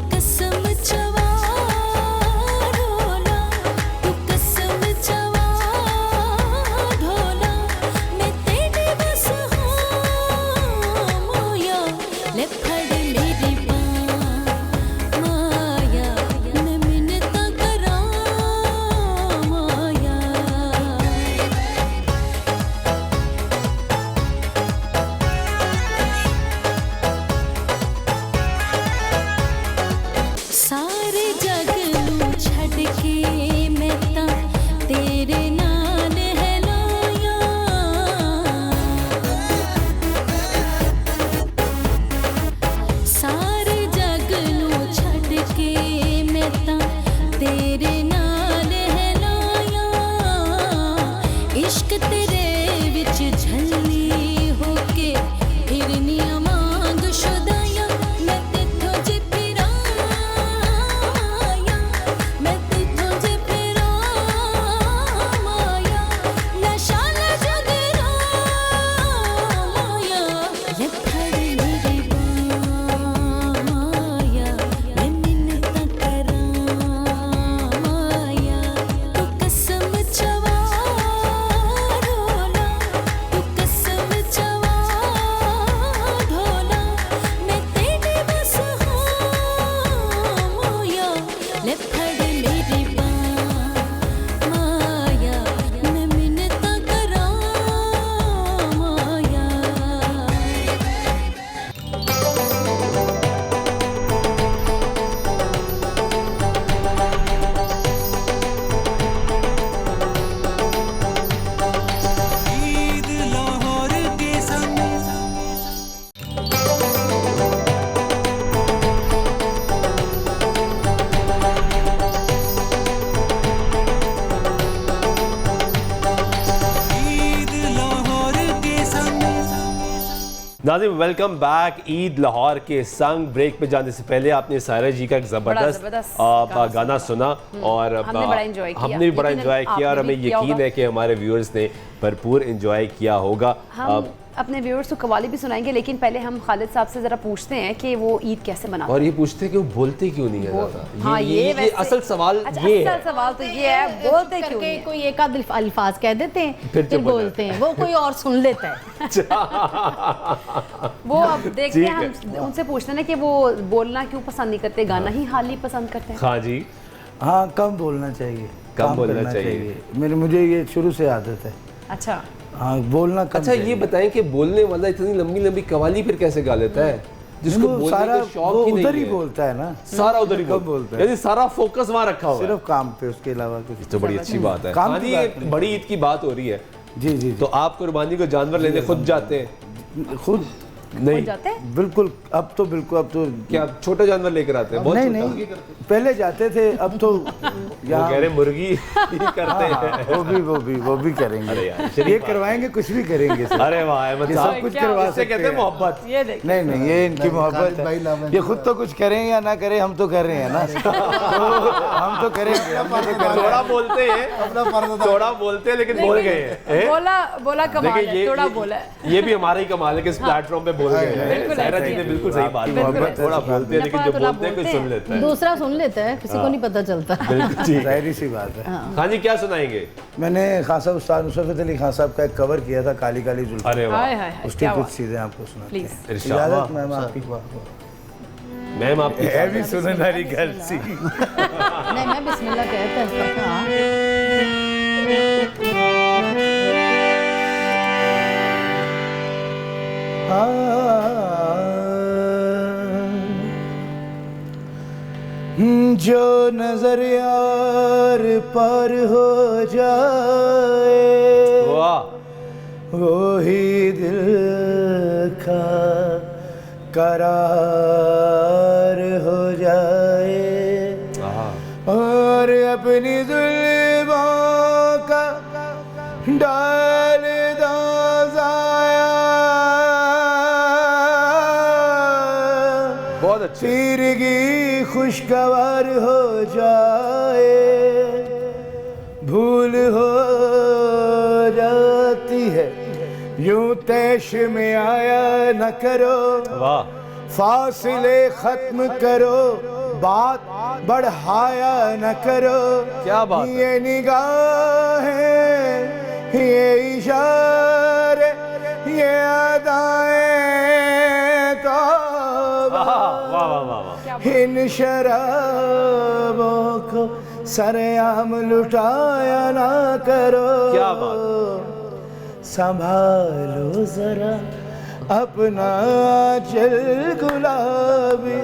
नाज़रीन वेलकम बैक। ईद लाहौर के संग ब्रेक पे जाने से पहले आपने सायरा जी का एक ज़बरदस्त गाना सुना और हमने बड़ा एंजॉय किया। हमने भी बड़ा एंजॉय किया और हमें यकीन है कि हमारे व्यूअर्स ने भरपूर एंजॉय किया होगा। हम अपने व्यूअर्स को कवाली भी सुनाएंगे, लेकिन पहले हम खालिद साहब से ज़रा पूछते हैं कि वो ईद कैसे मनाते हैं। और ये पूछते हैं कि वो बोलते क्यों नहीं है ज़्यादा। हाँ, ये असल सवाल अच्छा, ये असल है। सवाल तो ये है, बोलते क्यों नहीं है? कोई एक आध अल्फाज कह देते हैं फिर बोलते हैं, वो कोई और सुन लेता है। वो अब देखते हैं, हम उनसे पूछते हैं ना कि वो बोलना क्यों पसंद नहीं करते, गाना ही हाल ही पसंद करते हैं। हाँ जी, हाँ कम बोलना चाहिए, कम बोलना करना चाहिए। मुझे ये शुरू से आदत है। अच्छा, हाँ बोलना कम अच्छा चाहिए। ये बताएं कि बोलने वाला इतनी लंबी लंबी कवाली फिर कैसे गा लेता है जिसको वो बोलने सारा का शौक वो ही नहीं उधर ही है। बोलता है ना, सारा उधर ही कम बोलता है, यानी सारा फोकस वहाँ रखा हुआ है। सिर्फ काम पे, उसके अलावा कुछ। तो बड़ी अच्छी बात है। काम हाँ की जी, बात एक नहीं। बड़ी ईद की बात हो रही है, जी जी तो आप कुर्बानी को जानवर लेने खुद जाते हैं? खुद नहीं, जाते हैं? बिल्कुल, अब तो बिल्कुल, अब तो क्या छोटे जानवर लेकर आते हैं? बहुत नहीं छोटा? नहीं, पहले जाते थे, अब तो वो यहाँ कह रहे मुर्गी ही करते हैं। वो भी करेंगे। अरे यार, ये शरीफ बात। करवाएंगे, कुछ भी करेंगे सर। अरे वाह अहमद ये साहब, सब कुछ क्या करवा इससे सकते कहते हैं हैं। मोहब्बत। ये देखिए, नहीं, ये इनकी मोहब्बत खालिद भाई है। लाभ ये खुद तो कुछ करें या ना करें, हम तो कर रहे हैं ना। तो हम तो करेंगे, हम तो कर रहे थोड़ा हैं। बोलते हैं, अपना फर्ज था। थोड़ा बोलते हैं, लेकिन बोल गए हैं। बोला कमाल देखिए है, थोड़ा बोला है। ये भी हमारा ही कमाल है कि इस प्लेटफॉर्म पे बोल गए हैं। बिल्कुल सायरा ऐसे जी ही ने है। बिल्कुल सही बात बिल्कुल की। ऐसे थोड़ा बोलते हैं, लेकिन जब नफा बोलते हैं कोई बोलते सुन लेता है। दूसरा सुन लेता है, किसी को नहीं पता चलता। बिल्कुल ठीक है। जाहिर सी बात है। हाँ जी, क्या सुनाएंगे? मैंने खान साहब उस्ताद नुसरत अली खान साहब का एक कवर किया था, काली काली जुल्फ़। अरे वाह, हाय हाय हाय, उसकी क्या कुछ बात। चीजें आपको सुनाते प्लीज हैं। इरशाद। इजाजत मैम आपकी। मैम आपकी है भी सुनने वाली घर सी। नहीं, मैं बिस्मिल्लाह कहता हूँ। जो नजर यार पार हो जाए, वाह, वो ही दिल का करार हो जाए, और अपनी जुल्फों का डाल दो ज़ाया, बहुत अच्छे। तीरगी खुशगवार हो जाए, भूल हो जाती है यूं तैश में आया न करो, वाह, फासले खत्म करो, बात बढ़ाया न करो। क्या बात है। ये निगाहें, ये इशारे, ये अदाएं तो वाह वाह वाह वाह। इन शराबों को सरेआम लुटाया ना करो। क्या बात संभालो जरा अपना चल गुलाबी।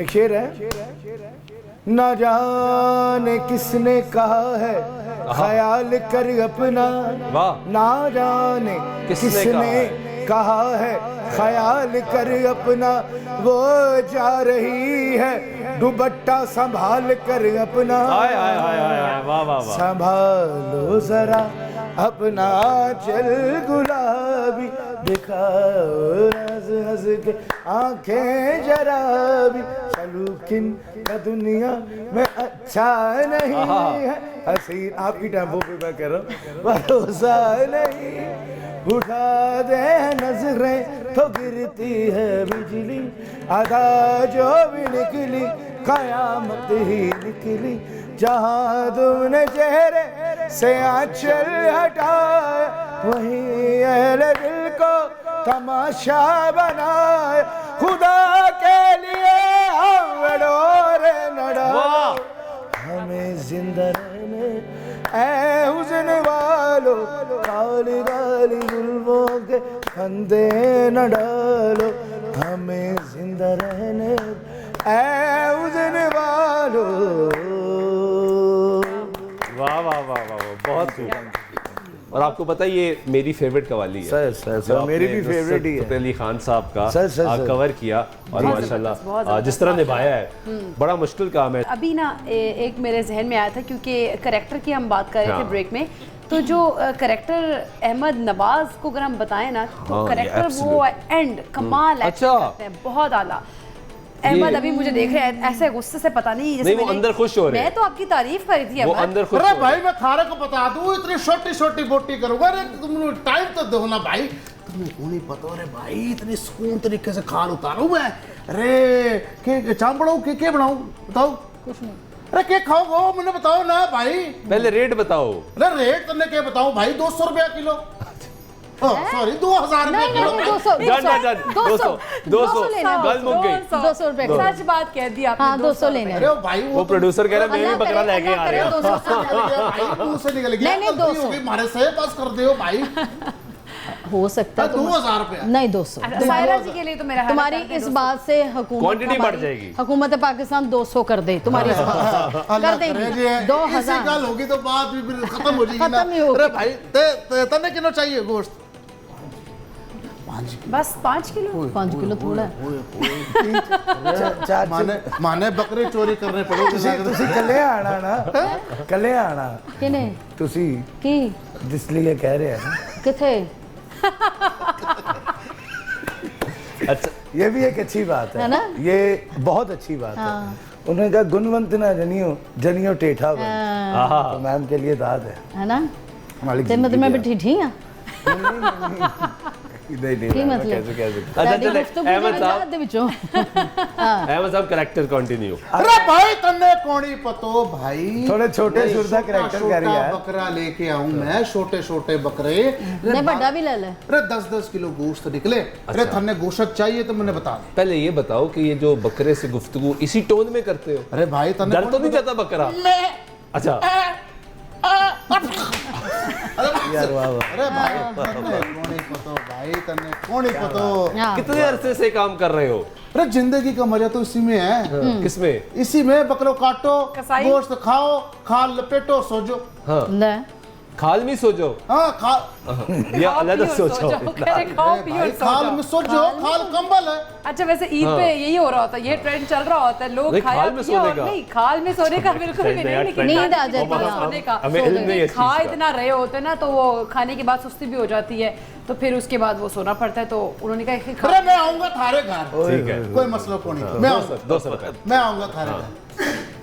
एक शेर है, ना जाने किसने कहा है ख्याल कर अपना, वाह, ना जाने किसने किसने कहा है ख्याल कर अपना, वो जा रही है दुपट्टा संभाल कर अपना। हाय हाय हाय हाय हाय, वाह वाह वाह। संभालो जरा अपना चल गुलाबी, दिखाओ हंस हंस के आंखें जरा भी, सलूकिन का दुनिया में अच्छा नहीं है हसीन। आपकी टेम्पो पे मैं कह रहा हूँ, भरोसा नहीं, उठा दे नजरें तो गिरती है बिजली, अदा जो भी निकली कयामत ही निकली, जहाँ तुमने चेहरे से आंचल हटाया, वही अहले दिल को तमाशा बनाए, खुदा के लिए हम डोरे न डालो, हमें जिंदा रहने ऐ हुज़्न वालो, काली काली जुल्फों के फंदे न डालो, हमें जिंदा रहने ऐ हुज़्न वालो। वाह वाह वाह वाह वाह, बहुत खूब। और आपको पता है ये मेरी फेवरेट कवाली है सर मेरी भी फेवरेट ही नुसरत है। अली खान साहब का सर। कवर किया और माशाल्लाह जिस तरह निभाया है, बड़ा मुश्किल काम है। अभी ना एक मेरे जहन में आया था, क्योंकि करेक्टर की हम बात कर रहे थे हाँ। ब्रेक में, तो जो करेक्टर अहमद नवाज को अगर हम बताएं ना तो करेक्टर वो एंड कमाल अच्छा करते हैं, बहुत आला। अहमद अभी मुझे देख रहे हैं ऐसे गुस्से से, पता नहीं जैसे वो अंदर खुश हो रहे हैं। मैं तो आपकी तारीफ करी थी वो अहमद। अंदर खुश अरे हो रहे भाई मैं खारे को बता दूं, इतनी छोटी छोटी बोटी करूंगा। अरे तुम टाइम तो दो ना भाई, तुम्हें को नहीं पता। अरे भाई इतनी सुकून तरीके से खाल उतारूं मैं। अरे के चाम बनाऊं के बनाऊं बताओ? कुछ नहीं। अरे के खाओगे मुझे बताओ ना भाई। पहले रेट बताओ। अरे रेट तुमने क्या बताऊं भाई? 200 रुपया किलो। सॉरी 2000 रुपया किलो। 200 गल मुक गई। 200 रुपए का। सच बात कह दी आपने। हाँ 200 लेने हैं। अरे भाई वो प्रोड्यूसर कह रहा है मैं भी बकरा लेके आ रहा हूँ। 200 भाई मुंह से निकल गया। नहीं, 200 हमारे से पास कर दे भाई। हो सकता है 2000 रुपया नहीं 200। सायरा जी के लिए तो मेरा हाल तुम्हारी कर दे इस 200। बात से हुकूमत क्वांटिटी बढ़ जाएगी। हुकूमत पाकिस्तान 200 कर दे तुम्हारी इस बात से। कर देगी 2000 गल होगी तो बात भी फिर खत्म हो जाएगी ना। खत्म ही होगी। अरे भाई तने किलो चाहिए गोश्त? बस 5 किलो। 5 किलो थोड़ा है। माने बकरे चोरी करने पड़ोगे। ਤੁਸੀਂ ਕੱਲੇ ਆਣਾ ਨਾ ਕੱਲੇ ਆਣਾ किने ਤੁਸੀਂ की ਜਿਸ ਲਈ ਕਹਿ ਰਹੇ हैं किथे अच्छा ये भी एक अच्छी बात है है ना? ये बहुत अच्छी बात है। उन्होंने कहा गुणवंत ना जनियो टेढ़ा बन। तो मैम के लिए दाद है ना? मालिक ते मतलब मैं भी ठीक हां। नहीं की मतलब अच्छा साडी चले गुफ्तगू अहमद दे साहब दे विचों। अहमद साहब कैरेक्टर कंटिन्यू। अरे भाई तन्ने कोणी पतो भाई। थोड़े छोटे सुरदा कैरेक्टर कर रही है। बकरा लेके आऊं मैं, छोटे छोटे बकरे। नहीं बड़ा भी ले ले। अरे 10-10 किलो गोश्त निकले। अरे थन्ने गोश्त चाहिए तो मैंने बता दे। पहले ये बताओ कि ये जो बकरे से गुफ्तगू इसी टोन में करते हो? अरे भाई तन्ने डर तो नहीं जाता बकरा? अच्छा यार वाह वाह। अरे भाई तन्ने कोणी पतो भाई, तन्ने कोणी पतो। कितने अरसे से काम कर रहे हो? अरे जिंदगी का मजा तो इसी में है। किसमें? इसी में बकरो काटो, कसाई। गोश्त खाओ, खाल लपेटो, सो जाओ। हाँ ले खाल में सो जाओ हाँ खाल या अलग सो जाओ। खाओ पियो भाई, सो खाल जाओ। में सो जाओ, खाल कंबल है। अच्छा वैसे ईद पे यही हो रहा होता है, ये ट्रेंड चल रहा होता है, लोग नहीं, खाया खाल में पिया सोने और का। नहीं खाल में सोने का बिल्कुल भी नया नहीं, लेकिन trend नींद आ जाती वो है। सोने का हमें इल्म नहीं है इस खा चीज़ का। इतना रहे होते हैं ना तो वो खाने के बाद सुस्ती भी हो जाती है, तो फिर उसके बाद वो सोना पड़ता है। तो उन्होंने कहा कि अरे मैं आऊंगा थारे घर, ठीक है कोई मसला को नहीं। मैं आऊंगा, 200 रुपए मैं आऊंगा थारे घर।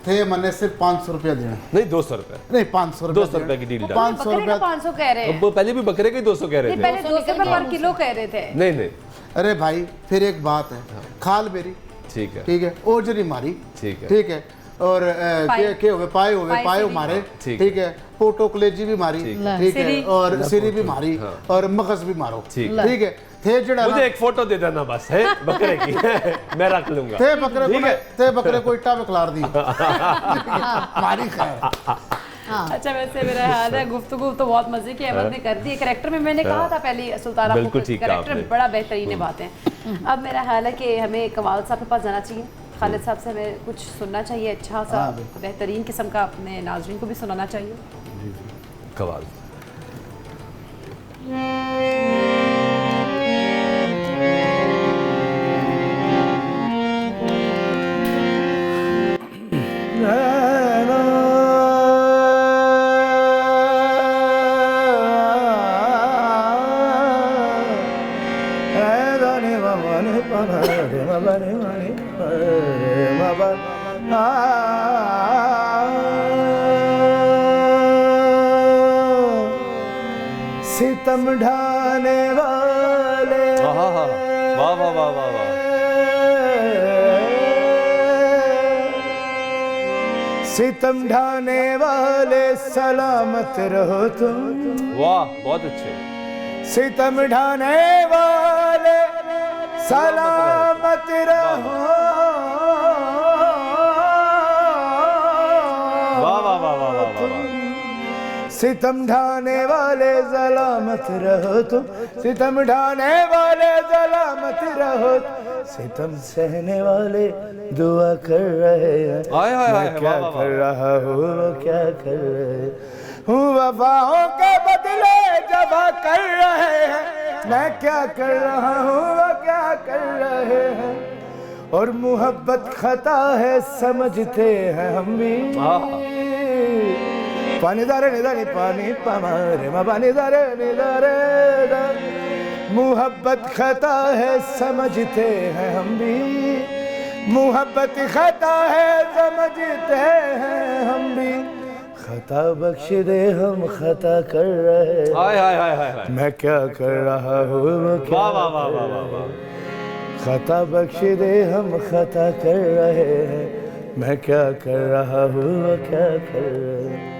थे मैंने सिर्फ 500 रुपया देना। नहीं 200 रुपए नहीं 500 रुपया 200 रुपए की डील डाल। 500 बकरे का रुपया। 500 कह रहे हैं। अब वो पहले भी बकरे के 200 कह रहे नहीं थे। पहले 200 रुपए पर किलो कह रहे थे। नहीं नहीं अरे भाई फिर एक बात है, खाल मेरी ठीक है ठीक है, ओजरी मारी ठीक है ठीक है, और पाए। के हुए पाए हुए पाए पाए सीरी। मारे ठीक ठीक है, पोटो कलेजी भी मारी ठीक ठीक है, सीरी। और सिरी भी मारी और मगज भी मारो ठीक ठीक है। थे जड़ा मुझे एक फोटो दे देना बस है बकरे की मैं रख लूंगा। थे बकरे ठीक को है। थे बकरे को इट्टा में खिलार दी मारी खैर। अच्छा वैसे मेरा ख्याल है गुफ्तगू तो बहुत मजे की अहमद ने कर दी। कैरेक्टर में मैंने कहा था पहले सुल्ताना बिल्कुल ठीक कहा कैरेक्टर आपने। बड़ा बेहतरीन निभाते हैं। अब मेरा ख्याल है कि हमें कमाल साहब के पास जाना चाहिए, खालिद साहब से हमें कुछ सुनना चाहिए अच्छा सा बेहतरीन किस्म का, अपने नाज़रीन को भी सुनाना चाहिए। कमाल। सितम ढाने वाले वाह वाह वाह वाह वाह वाह। सितम ढाने वाले सलामत रहो तुम। वाह बहुत अच्छे। सितम ढाने वाले सलामत रहो। वाह वाह वाह वाह वाह वाह। सितम ढाने वाले सलामत रहो तुम। सितम ढाने वाले सलामत रहो। सितम सहने वाले दुआ कर रहे हैं। हाय हाय हाय मैं क्या वाह वाह कर वाह। रहा हूँ वो क्या कर रहे हूँ। वफाओं के बदले जवा कर रहे हैं। मैं क्या कर रहा हूँ वो क्या कर रहे हैं। और मोहब्बत खता है समझते हैं हम भी। पानी दारे निदानी पानी पमारे मा पानी दारे निदारे दा। मुहब्बत खता है समझते हैं हम भी, मुहब्बत खता है समझते हैं हम भी, खता बख्श दे हम खता कर रहे। हाय हाय हाय हाय हाय। मैं क्या कर रहा हूँ, वाह वाह वाह वाह वाह वाह। खता बख्श दे हम खता कर रहे हैं, मैं क्या कर रहा हूँ, क्या कर रहे हैं।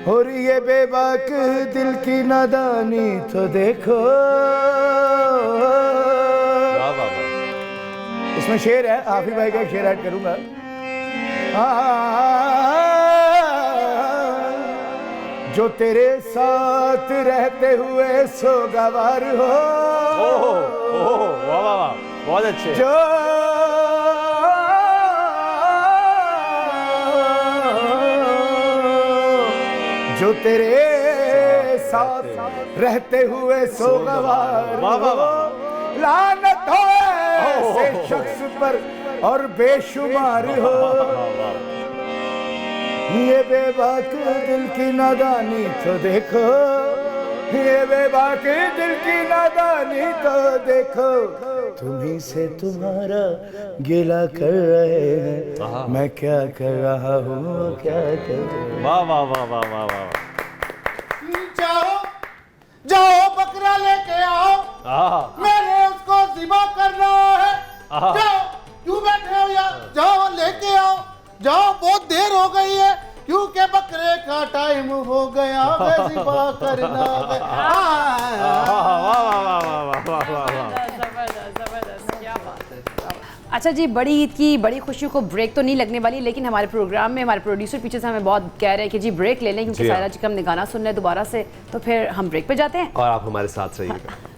और ये बेबाक दिल की नादानी तो देखो। वाह वाह वाह। इसमें शेर है, आफी भाई का एक शेर ऐड करूंगा। जो तेरे साथ रहते हुए सोगवार हो। ओह ओह वाह वाह वाह, बहुत अच्छे। जो तेरे साथ रहते हुए सोगवार हो, लानत हो ऐसे शख्स पर और बेशुमार हो। ये बेबाक दिल की नादानी तो देखो, ये बेबाक दिल की नादानी तो देखो, तुम्ही से तुम्हारा गिला कर रहे हैं, मैं क्या कर रहा हूँ, क्या कर रहा हूँ। वाह वाह वाह वाह वाह वाह। जाओ जाओ बकरा लेके आओ, मैंने उसको ज़िबा करना है। जाओ, क्यों बैठे हो यार, जाओ लेके आओ, जाओ, बहुत देर हो गई है, क्योंकि बकरे का टाइम हो गया, मैं ज़िबा करना है। अच्छा जी, बड़ी ईद की बड़ी खुशियों को ब्रेक तो नहीं लगने वाली, लेकिन हमारे प्रोग्राम में हमारे प्रोड्यूसर पीछे से हमें बहुत कह रहे हैं कि जी ब्रेक ले लें, क्योंकि सायरा जी का हमने गाना सुनना है दोबारा से, तो फिर हम ब्रेक पे जाते हैं और आप हमारे साथ रहिएगा।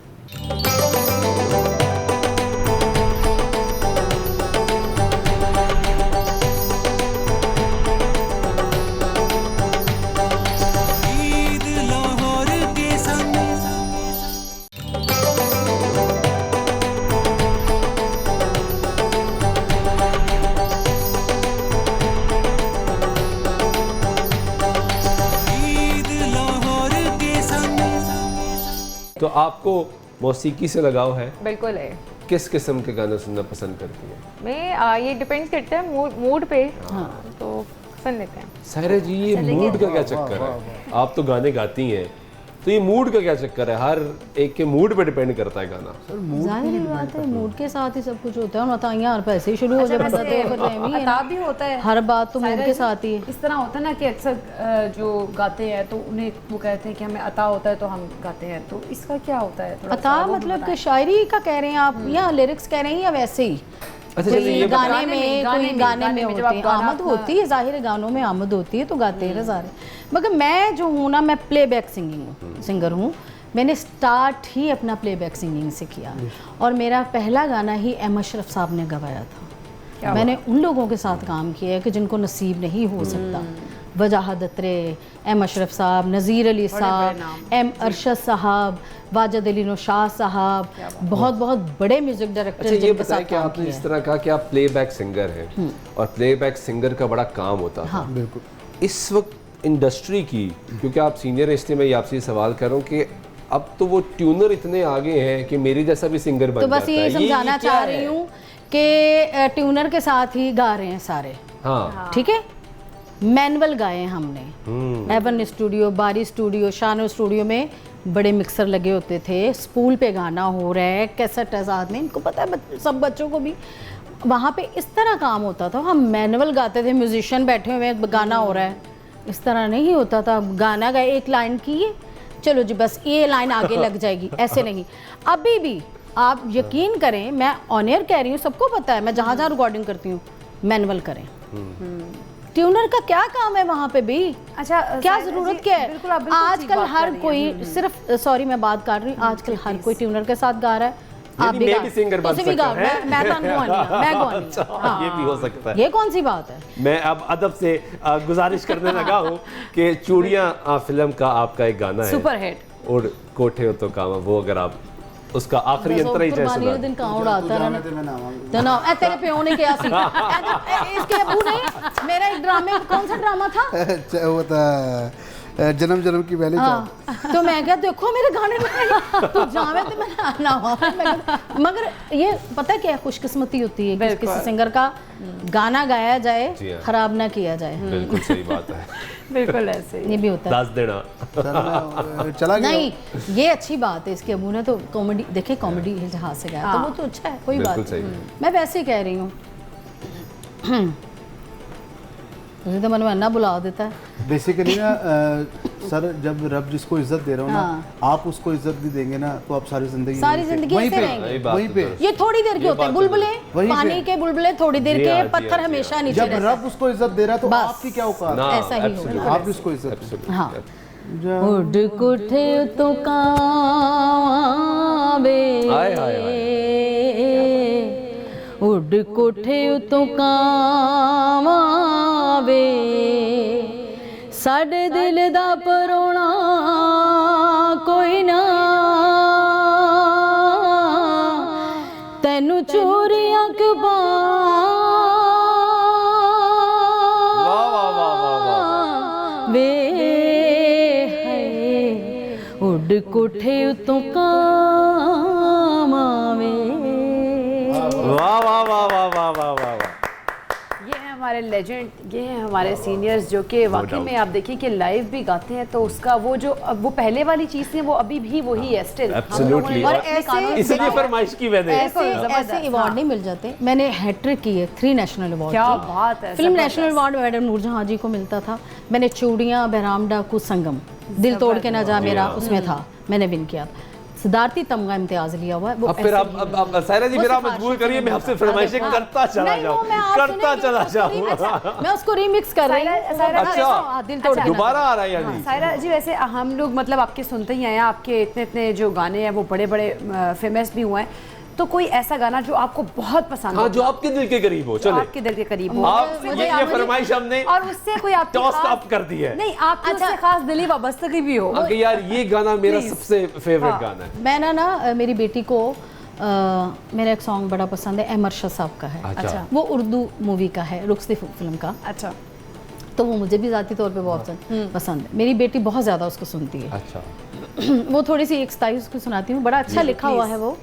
तो आपको मौसीकी से लगाव है? बिल्कुल है। किस किस्म के गाने सुनना पसंद करती हैं? मैं ये डिपेंड करता है मूड पे। तो सुन लेते हैं। सायरा जी, ये मूड का क्या चक्कर है? आप तो गाने गाती हैं, तो ये मूड का क्या चक्कर है? हर एक के मूड पे डिपेंड करता है गाना। जाहिर बात है, मूड के साथ ही सब कुछ होता है। बताइए यार, पैसे ही शुरू हो जाए, अता भी होता है, हर बात तो मूड के साथ ही है। इस तरह होता है ना कि अक्सर जो गाते हैं तो उन्हें वो कहते हैं कि हमें अता होता है तो हम गाते हैं, तो इसका क्या होता है? अता मतलब कि शायरी का कह रहे हैं आप, या लिरिक्स कह रहे हैं, या वैसे ही अच्छा, कोई गाने में होती है, आमद अपना होती है, जाहिर है गानों में आमद होती है तो गाते हैं सारे। मगर मैं जो हूँ ना, मैं प्लेबैक सिंगर हूँ। मैंने स्टार्ट ही अपना प्लेबैक सिंगिंग से किया, और मेरा पहला गाना ही एम अशरफ साहब ने गवाया था। मैंने उन लोगों के साथ काम किया है कि जिनको नसीब नहीं हो सकता। वजाहत अत्रे, एम अशरफ साहब, नज़ीर अली साहब, एम अरशद साहब, वाजिद अली नौशाद साहब, बहुत बहुत बड़े म्यूजिक डायरेक्टर। अच्छा, ये बताएं कि आपने इस तरह कहा कि आप प्लेबैक सिंगर हैं, और प्लेबैक सिंगर का बड़ा काम होता है। हाँ, बिल्कुल। इस वक्त इंडस्ट्री की, क्योंकि आप सीनियर हैं इसलिए मैं आपसे सवाल कर रहा हूँ कि अब तो वो ट्यूनर इतने आगे हैं कि मेरी जैसा भी सिंगर बन जाता है। तो बस ये समझाना चाह रही हूँ कि ट्यूनर के साथ ही गा रहे हैं सारे। हाँ, ठीक है। मैनुअल गाए हमने, एवन स्टूडियो, बारी स्टूडियो, शानो स्टूडियो में बड़े मिक्सर लगे होते थे, स्पूल पे गाना हो रहा है, कैसेट है साथ में, इनको पता है, सब बच्चों को भी वहाँ पे इस तरह काम होता था। हम मैनुअल गाते थे, म्यूजिशियन बैठे हुए हैं, गाना हो रहा है, इस तरह नहीं होता था। गाना गाए, एक लाइन की है, चलो जी बस ये लाइन आगे लग जाएगी, ऐसे नहीं। अभी भी आप यकीन करें, मैं ऑन एयर कह रही हूँ, सबको पता है, मैं जहाँ जहाँ रिकॉर्डिंग करती हूँ, मैनुअल करें। ट्यूनर का क्या काम है वहाँ पे भी? अच्छा, क्या जरूरत क्या है? आजकल हर कोई सिर्फ, सॉरी मैं बात कर रही हूँ, आजकल हर कोई ट्यूनर के साथ गा रहा है। आप भी सिंगर बन सकते हैं। मैं गौनी। ये भी हो सकता है। ये कौन सी बात है? मैं अब अदब से गुजारिश करने लगा हूँ कि चूड़ियाँ फिल्म का आपका एक गाना है, सुपर हिट, और कोठे हो तो काम, वो अगर आप उसका आखिरी अंतर ही जैसे कुर्बानी दिन कहाँ उड़ाता रहा ना ए तेरे प्यो ने किया सी इसके अबू ने मेरा एक ड्रामे कौन सा ड्रामा था वो था जन्म जन्म की पहली चाहत। तो मैं क्या देखो मेरे गाने में तो जावे तो मैं आना हुआ मगर ये पता क्या खुशकिस्मती होती है कि किसी सिंगर का गाना गाया जाए खराब ना किया जाए। बिल्कुल सही बात है। बिल्कुल ऐसे ये भी होता है दास देना चला गया नहीं ये अच्छी बात है इसके अबू ने तो कॉमेडी देखे कॉमेडी लिहाज से गाया तो वो तो अच्छा है कोई बात बिल्कुल नहीं मैं वैसे ही कह रही हूँ मुझे तो मन में अन्ना बुला देता है बेसिकली ना सर जब रब जिसको इज्जत दे रहा हूँ ना आप उसको इज्जत भी देंगे ना तो आप सारी जिंदगी ऐसे रहेंगे वहीं पे ये थोड़ी देर के होते हैं बुलबुले पानी के बुलबुले थोड़ी देर के पत्थर हमेशा नीचे जब रब उसको इज्जत दे रहा है तो आपकी क्या औकात है? ऐसा ही होगा आप उसको इज्जत हाँ उड़ कुठे तो कावे उड़ कोठे तो कावे साडे दिल दा परोना कोई ना तैनू चोरियां कबा वे उड़ कोठे तो कावे वाह वाह वाह वाह वाह वाह वाह। ये है हमारे लेजेंड, ये है हमारे सीनियर्स जो कि वाकई में आप देखिए कि लाइव भी गाते हैं तो उसका वो जो वो पहले वाली चीज़ थी वो अभी भी वही है स्टिल। एब्सोल्युटली और ऐसे इसलिए फरमाइश की मैंने ऐसे अवार्ड नहीं मिल जाते। मैंने हैट्रिक की है 3 नेशनल अवार्ड क्या बात है। Film national award madam Noorjahan ji को मिलता था। मैंने चूड़ियां बहराम डाकू संगम दिल तोड़ के ना जा मेरा उसमें था मैंने विन किया। सिद्धार्थी तमगा इम्तियाज लिया हुआ है वो। अब फिर आप सायरा जी मेरा मजबूर करिए मैं आपसे फरमाइशें करता चला जाऊं मैं उसको रीमिक्स कर रही हूं। अच्छा दिल तोड़ के दोबारा आ रहा है यानी। सायरा जी वैसे हम लोग मतलब आपके सुनते ही आए हैं, आपके इतने इतने जो गाने हैं वो बड़े बड़े फेमस भी हुए हैं, तो कोई ऐसा गाना जो आपको बहुत पसंद हो, जो आपके दिल के करीब हो, चले आपके दिल के करीब हो, आप ये फरमाइश हमने और उससे कोई आपकी टॉस अप कर दी है। नहीं आपकी उससे खास दिली वाबस्तगी भी हो कि यार ये गाना मेरा सबसे फेवरेट गाना है। मैं ना मेरी बेटी को मेरा एक सॉन्ग बड़ा पसंद है, अमर शाह साहब का है। अच्छा वो उर्दू मूवी का है, रुखसती फिल्म का। अच्छा तो वो मुझे भी ज़ाती तौर पे बहुत पसंद है। मेरी बेटी बहुत ज़्यादा उसको सुनती है। अच्छा वो थोड़ी सी एक स्टाइल उसको सुनाती हूँ, बड़ा अच्छा लिखा हुआ है वो।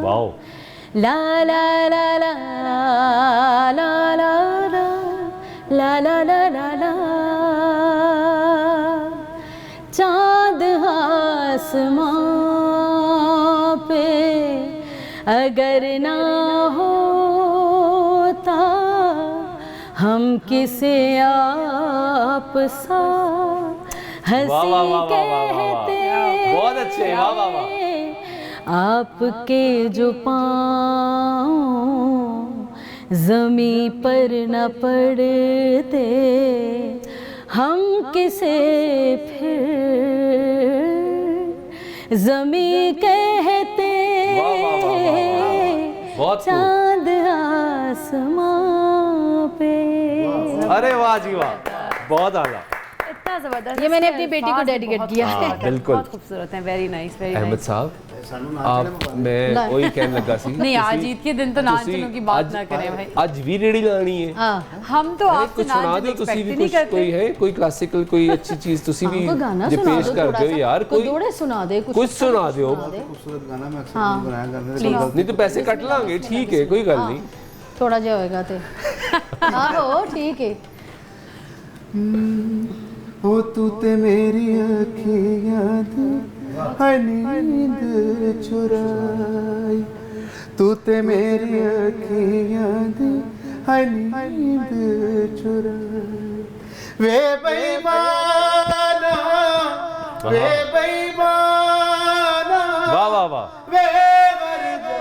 वाओ ला ला ला ला ला ला ला ला ला ला ला चाँद आसमां पे अगर ना होता हम किसे आप सा हंसी कहते बहुत अच्छे वाह वाह वाह। आपके जो पाँव ज़मीं पर न पड़ते हम किसे फिर ज़मीं कहते चाँद आसमां पे। अरे वाह जी वाह बहुत आला। इतना जबरदस्त। ये मैंने अपनी बेटी को डेडिकेट किया है। बिल्कुल बहुत खूबसूरत है, very nice very Ahmad nice. साहब आप मैं वही कहने लगा सी नहीं आज ईद के दिन तो नाचने की बात ना करें भाई। आज भी रेडी लानी है। हम तो आपसे कुछ सुना दो तुसी भी कुछ कोई है कोई क्लासिकल कोई अच्छी चीज तुसी भी जो पेश कर दो यार कोई जोड़े सुना दे कुछ सुना दो। खूबसूरत गाना मैं अक्सर बनाया करने नहीं तो पैसे कट लांगे ठीक है कोई गल नहीं। थोड़ा जा होएगा तो आहो ठीक है। ओ तू ते मेरी अखियां दी नींद चुराई, तू ते मेरी अखियां दी नींद चुराई। वे बेईमाना वे बेईमाना वाह वाह वाह वे वरदाई,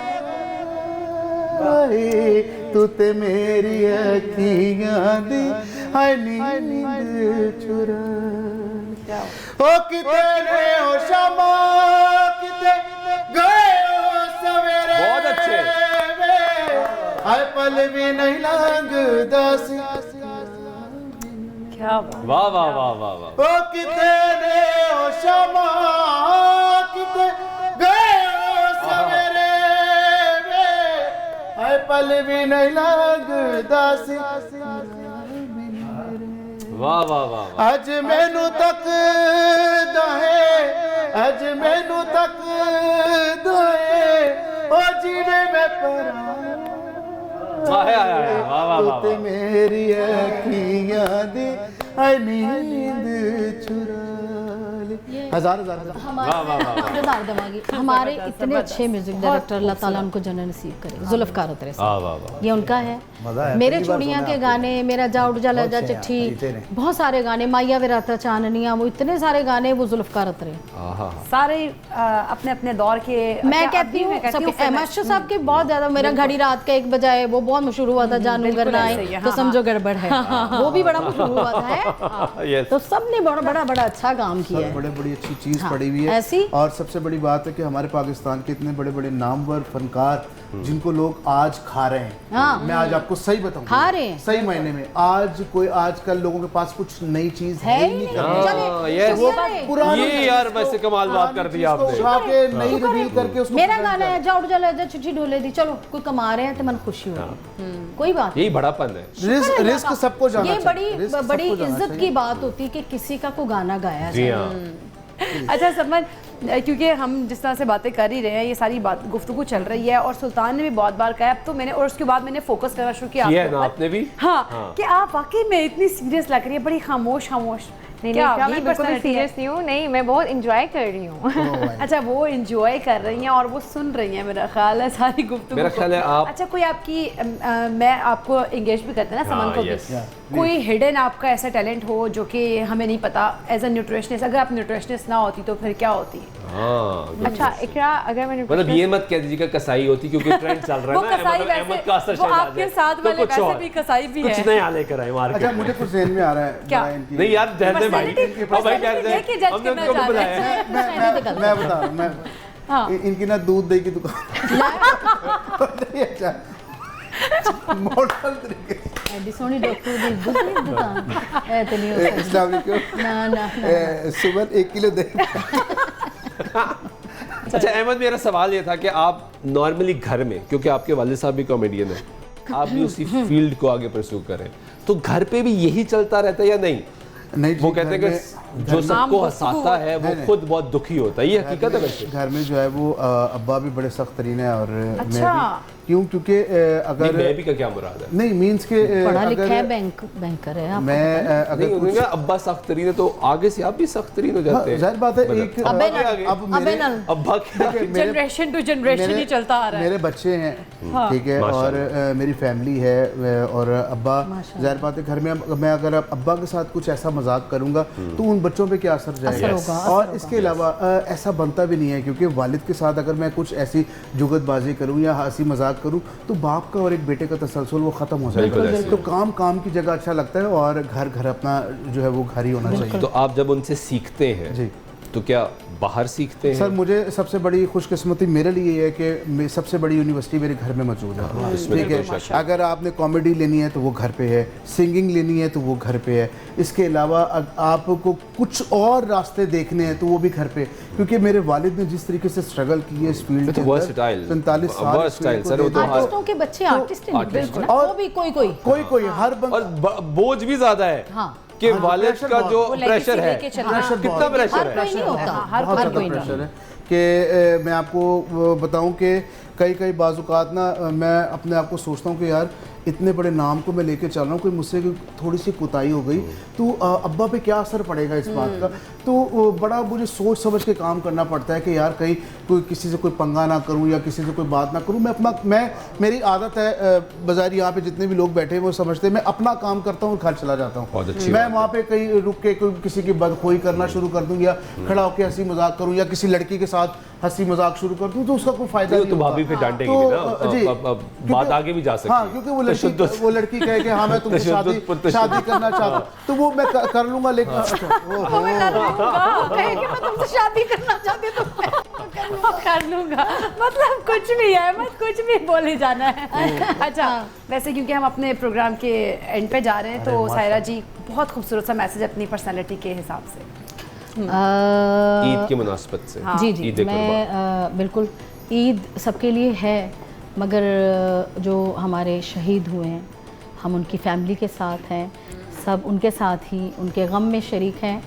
तू ते मेरी अखियां दी नींद चुराई। ओ कितने हो शमा किते गए हो सवेरे। बहुत अच्छे। आए पल भी नहीं लंघदा सी क्या बात। वाह वाह वाह वाह वाह। ओ कितने हो शमा कितने गए हो सवेरे वे आए पल भी नहीं लगदा सी वाह वाह वाह वाह। अज मैनू तक दहे अज मैनू तक दहे ओ जीवे मैं परा वाह वाह वाह वाह। ते मेरी अखियां दी आई नींद चुरा ली। हजार हजार हजार वाह वाह वाह वाह। मजेदार दिमागी हमारे इतने अच्छे म्यूजिक डायरेक्टर, अल्लाह ताला उनको जन्नत नसीब करे। जुल्फकार उतरे साहब, वाह वाह वाह। ये उनका है। मेरे चूड़ियाँ के गाने, मेरा जा उड़ जा लजा चिट्ठी, बहुत सारे गाने, माया विराता चांदनियाँ, वो इतने सारे गाने वो जुल्फकार उतरे सारे अपने अपने दौर के। मैं कहती हूँ सबके मास्टर साहब के बहुत ज्यादा। मेरा घड़ी रात का 1 बजे वो बहुत मशहूर हुआ था, जानू घर ना आए तो समझो गड़बड़ है, वो भी बड़ा मशहूर हुआ था है। तो सबने बड़ा बड़ा अच्छा काम किया है। बड़े बड़ी अच्छी चीज पड़ी हुई है ऐसी। और सबसे बड़ी बात है कि हमारे पाकिस्तान के इतने बड़े बड़े नामवर फनकार जिनको लोग आज खा रहे हैं। मैं आज आपको सही बताऊं, खा रहे हैं सही मायने में। आज कोई आजकल लोगों के पास कुछ नई चीज है ही नहीं ये यार वैसे कमाल बात कर दी आपने। उठा के नई रिवील करके उसको मेरा गाना है जा उड़ जा लजा चिट्ठी ढोले दी, चलो कोई कमा रहे हैं तो मन खुशी होगी, कोई बात यही बड़ापन है। रिस्क सबको जाना ये चाहिए। बड़ी बड़ी इज्जत की बात होती है कि किसी का को गाना गाया जी जाए। हाँ। अच्छा समझ, क्योंकि हम जिस तरह से बातें कर ही रहे हैं, ये सारी बात गुफ्तगू चल रही है और सुल्तान ने भी बहुत बार कहा, अब तो मैंने और उसके बाद मैंने फोकस करना शुरू किया किया है ना आपने भी। हाँ, कि आप वाकई में इतनी सीरियस लग रही है, बड़ी खामोश खामोश। नहीं क्या मैं यही बिल्कुल personality है? सीरियस नहीं हूँ, नहीं मैं बहुत इंजॉय कर रही हूँ। अच्छा वो इंजॉय कर रही हैं और वो सुन रही हैं, मेरा ख्याल है सारी गुफ्तगू मेरा को। ख्याल है आप। अच्छा कोई आपकी मैं आपको एंगेज भी करते हैं ना समन को भी, yes. कोई हिडन आपका ऐसा टैलेंट हो जो कि हमें नहीं पता एज अ न्यूट्रिशनिस्ट, अगर आप न्यूट्रिशनिस्ट ना होती तो फिर क्या होती? हाँ अच्छा इकरा, अगर मैंने मतलब ये मत कह दीजिएगा कसाई होती, क्योंकि ट्रेंड चल रहा वो है ना। कसाई मतलब वैसे अहमद का असर वो शायद आ आपके जाए। साथ तो वाले कुछ वैसे और। भी कसाई भी कुछ है। नया लेकर आए मार्केट। अच्छा मुझे कुछ ज़हन में आ रहा है क्या? बड़ा इनकी- नहीं यार जहर भाई Personality- अब भाई क्या personality देख के judge हमने करना उनको चाह रहे बुलाया हैं। है। मैं बता रहा हूँ मैं हाँ। इनकी ना दूध दही की दुकान नहीं, अच्छा मॉडल तरीके से। एडी सोनी डॉक्टर दी दुकान है तो नहीं हो सकता। अस्सलाम वालेकुम। ना सुबह 1 किलो दही। अच्छा अहमद, मेरा सवाल ये था कि आप नॉर्मली घर में, क्योंकि आपके वालिद साहब भी कॉमेडियन है, आप भी उसी फील्ड को आगे परस्यू करें, तो घर पे भी यही चलता रहता है या नहीं? नहीं वो कहते हैं कि जो सबको हंसाता है वो खुद बहुत दुखी होता है, ये हकीकत है वैसे? घर में जो है वो अब्बा भी बड़े सख्त तरीन है और मैं अच्छा। भी। क्यों? क्योंकि अगर मैं भी का क्या मुराद है? नहीं मींस के पढ़ा लिखा है, अगर बैंकर है, आपको मैं पता है? अगर नहीं कुछ उन्होंने अब्बा सख्त तरीन है तो आगे से आप भी सख्त तरीन हो जाते हैं। जाहिर बात है मतलब एक अबे आगे ना, आगे। अब अबे मेरे नल। अब्बा क्या? जनरेशन टू जनरेशन ही चलता आ रहा है। मेरे बच्चे हैं ठीक है और मेरी फैमिली है और अब्बा, जाहिर बात है घर में मैं अगर अब्बा के साथ कुछ ऐसा मजाक करूंगा तो उन बच्चों पे क्या असर जाएगा। होगा, और इसके अलावा ऐसा बनता भी नहीं है, क्योंकि वालिद के साथ अगर मैं कुछ ऐसी जुगतबाजी करूं या हंसी मजाक करूं तो बाप का और एक बेटे का तसलसल वो ख़त्म हो जाएगा। तो काम काम की जगह अच्छा लगता है और घर घर अपना जो है वो घर ही होना चाहिए। तो आप जब उनसे सीखते हैं जी। तो क्या बाहर सीखते हैं? सर मुझे सबसे बड़ी खुशकिस्मती मेरे लिए ये है कि सबसे बड़ी यूनिवर्सिटी मेरे घर में मौजूद है। ठीक है, अगर आपने कॉमेडी लेनी है तो वो घर पे है, सिंगिंग लेनी है तो वो घर पे है, इसके अलावा आपको कुछ और रास्ते देखने हैं तो वो भी घर पे, क्योंकि मेरे वालिद ने जिस तरीके से स्ट्रगल की है इस फील्ड के अंदर 45 साल इस फील्ड को देख- आर्टिस्टों के बच्चे आर्टिस्ट हैं, बिल्कुल। और- वो भी कोई हर बंदा और बोझ भी ज्यादा है हाँ। कि हाँ, वालिद प्रेशर का बहुत। जो वो legacy प्रेशर है, लेके चल रहा है। कितना प्रेशर हर है? कोई नहीं होता, हर बहुत ज़्यादा कोई नहीं। प्रेशर है कि मैं आपको बताऊं कि कई बाजुकात ना मैं अपने आप को सोचता हूं कि यार इतने बड़े नाम को मैं लेके चल रहा हूँ, कोई मुझसे थोड़ी सी कुताही हो गई तो अब्बा पे क्या असर पड़ेगा इस बात का। तो बड़ा मुझे सोच समझ के काम करना पड़ता है कि यार कहीं कोई किसी से कोई पंगा ना करूँ या किसी से कोई बात ना करूँ। मैं मेरी आदत है, बाजार यहाँ पे जितने भी लोग बैठे हैं वो समझते हैं मैं अपना काम करता हूँ और घर चला जाता बहुत हूँ। अच्छी मैं बात वहाँ पे कहीं रुक के कोई किसी की बदखोई करना शुरू कर दूँ या खड़ा होकर हंसी मजाक करूँ या किसी लड़की के साथ हंसी मजाक शुरू कर दूँ तो उसका कोई फायदा नहीं तो होता। भाभी फिर डांटेगी तो, भी ना, जी, बात आगे भी जा सकती है। हाँ, क्योंकि वो लड़की कहे कि हाँ मैं तुमसे शादी करना चाहता हूँ तो वो मैं कर लूंगा, लेकिन मैं तुमसे शादी करना चाहती हूँ। कर लूँगा, मतलब कुछ भी है, मत कुछ भी बोले जाना है। अच्छा, वैसे क्योंकि हम अपने प्रोग्राम के एंड पे जा रहे हैं, तो सायरा जी बहुत खूबसूरत सा मैसेज अपनी पर्सनैलिटी के हिसाब से ईद की मुनासबत से। जी जी, ईद मैं बिल्कुल, ईद सबके लिए है, मगर जो हमारे शहीद हुए हैं, हम उनकी फैमिली के साथ हैं, सब उनके साथ ही उनके गम में शरीक हैं,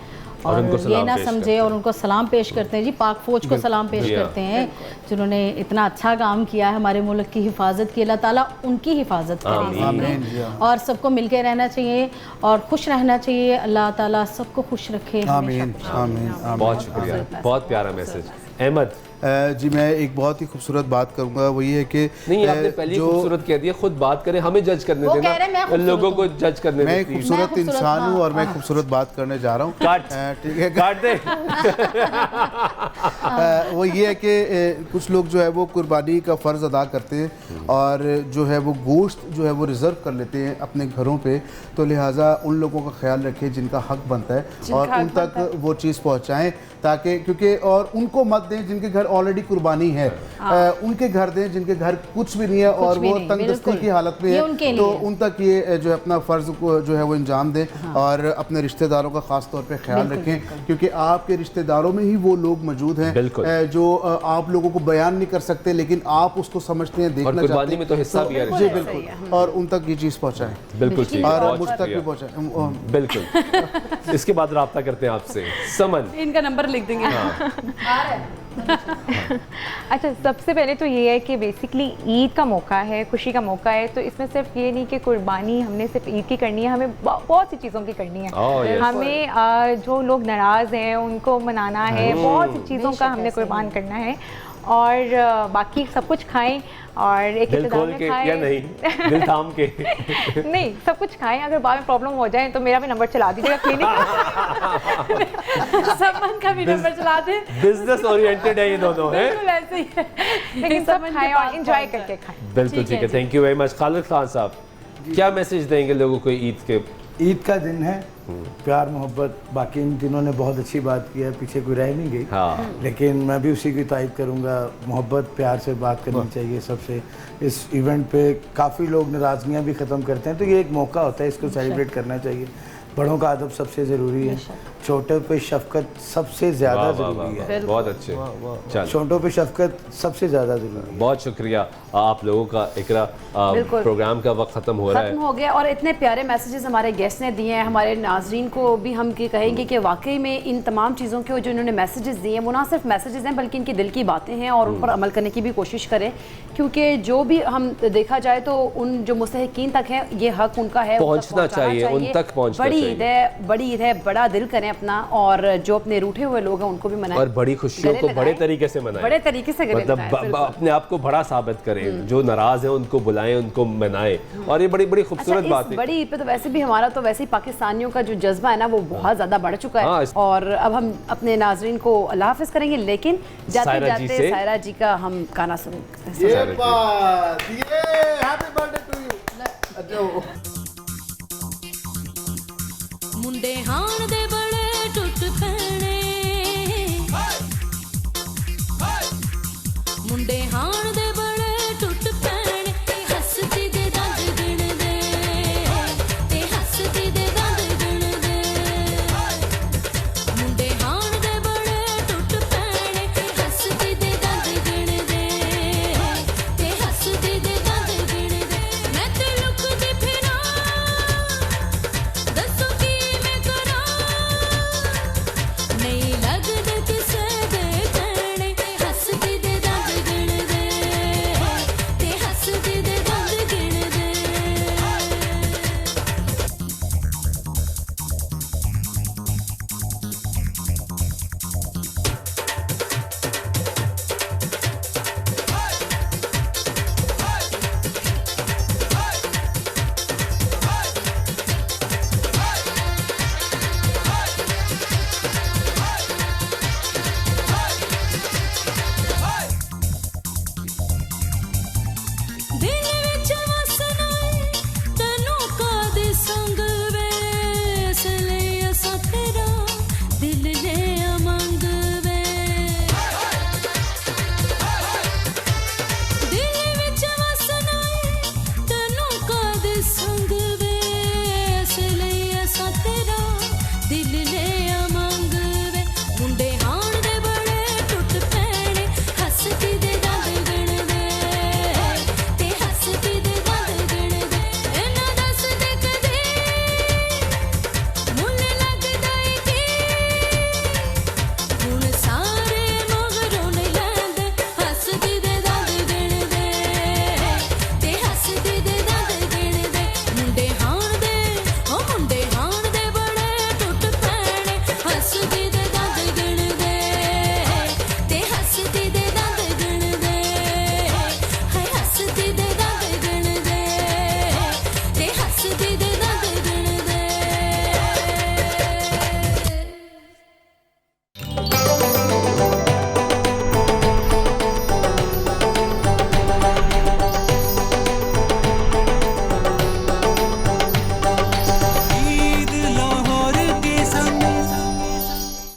और ये ना समझे, और उनको सलाम पेश करते हैं जी, पाक फ़ौज को सलाम पेश करते हैं जिन्होंने इतना अच्छा काम किया है हमारे मुल्क की हिफाजत की। अल्लाह ताला उनकी हिफाजत करे, और सबको मिल के रहना चाहिए और खुश रहना चाहिए। अल्लाह ताला सबको खुश रखे। आमीन आमीन। बहुत शुक्रिया, बहुत प्यारा मैसेज। अहमद जी, मैं एक बहुत ही खूबसूरत बात करूंगा, वो ये है कि नहीं, आपने पहले खूबसूरत कह दिया, खुद बात करें, हमें जज करने देना, लोगों को जज करने मैं एक खूबसूरत इंसान हूँ और मैं खूबसूरत बात करने जा रहा हूँ। ठीक है, काट दे। वो ये है कि कुछ लोग जो है वो कुर्बानी का फ़र्ज़ अदा करते हैं और जो है वो गोश्त जो है वो रिज़र्व कर लेते हैं अपने घरों पे, तो लिहाजा उन लोगों का ख्याल रखें जिनका हक बनता है और उन तक वो चीज़ पहुँचाएँ, ताकि क्योंकि और उनको मत दें जिनके घर ऑलरेडी कुर्बानी है, उनके घर दें जिनके घर कुछ भी नहीं है और वो तंगदस्ती की हालत में है, तो उन तक ये जो है अपना फ़र्ज़ को जो है वो अंजाम दें और अपने रिश्तेदारों का ख़ास तौर पे ख्याल रखें, क्योंकि आपके रिश्तेदारों में ही वो लोग मौजूद हैं जो आप लोगों को बयान नहीं कर सकते, लेकिन आप उसको समझते हैं, देखना चाहते हैं, में तो हिस्सा भी है। जी बिल्कुल, और उन तक ये चीज़ पहुँचाएँ, बिल्कुल, और मुझ तक भी पहुँचाएँ, बिल्कुल। इसके बाद रब्ता करते हैं आपसे। समन, इनका नंबर लिख देंगे। अच्छा, सबसे पहले तो ये है कि बेसिकली ईद का मौका है, खुशी का मौका है, तो इसमें सिर्फ ये नहीं कि कुर्बानी हमने सिर्फ ईद की करनी है, हमें बहुत सी चीज़ों की करनी है। हमें जो लोग नाराज़ हैं उनको मनाना है, बहुत सी चीज़ों का हमने कुर्बान करना है, और बाकी सब कुछ खाएं और एक इक़्तिदार में खाएं, या नहीं, दिल थाम के नहीं, सब कुछ खाएं। अगर बाद में प्रॉब्लम हो जाए तो मेरा भी नंबर चला दीजिएगा क्लिनिक। समन का भी नंबर चला दे। बिजनेस ओरिएंटेड है ये दोनों, है ऐसे ही है, लेकिन सब खाएं और एंजॉय करके खाएं। बिल्कुल ठीक है, thank you very much. Khalid Khan साहब, क्या मैसेज देंगे लोगों को ईद के? ईद का दिन है, प्यार मोहब्बत, बाकी इन दिनों ने बहुत अच्छी बात की है, पीछे कोई रह नहीं गई। हाँ। लेकिन मैं भी उसी की तारीफ करूंगा, मोहब्बत प्यार से बात करनी चाहिए सबसे। इस इवेंट पे काफ़ी लोग नाराज़गियाँ भी ख़त्म करते हैं, तो ये एक मौका होता है, इसको सेलिब्रेट करना चाहिए। बड़ों का अदब सबसे ज़रूरी है, छोटों पे शफकत सबसे ज़्यादा ज़रूरी है। बहुत अच्छे, छोटों पे शफकत सबसे ज़्यादा ज़रूरी है। बहुत शुक्रिया आप लोगों का। इकरा, प्रोग्राम का वक्त ख़त्म हो रहा है, ख़त्म हो गया, और इतने प्यारे मैसेजेस हमारे गेस्ट ने दिए हैं। हमारे नाजरीन को भी हम कहेंगे कि वाकई में इन तमाम चीज़ों के जो इन्होंने मैसेजेस दिए हैं वो ना सिर्फ मैसेजेस हैं बल्कि इनके दिल की बातें हैं, और उन पर अमल करने की भी कोशिश करें, क्योंकि जो भी हम देखा जाए तो उन जो मुस्तहिकीन तक हैं ये हक उनका है, पहुँचना चाहिए, उन तक पहुँचना चाहिए। बड़ी ईद है, बड़ा दिल करें अपना, और जो अपने रूठे हुए लोग हैं उनको भी मनाएं, और बड़ी खुशियों को बड़े तरीके से मनाएं, बड़े तरीके से मतलब अपने आप को बड़ा साबित करें, जो नाराज हैं उनको बुलाएं, उनको मनाएं, और ये बड़ी बड़ी खूबसूरत बात है। बड़ी ईद पे तो वैसे भी हमारा तो वैसे ही पाकिस्तानियों का जो जज्बा है ना वो बहुत ज़्यादा बढ़ चुका है, और अब हम अपने नाजरीन को अल्लाह हाफ़िज़ करेंगे, लेकिन जाते जाते सायरा जी का हम गाना सुनेंगे। मुंडे हाण दे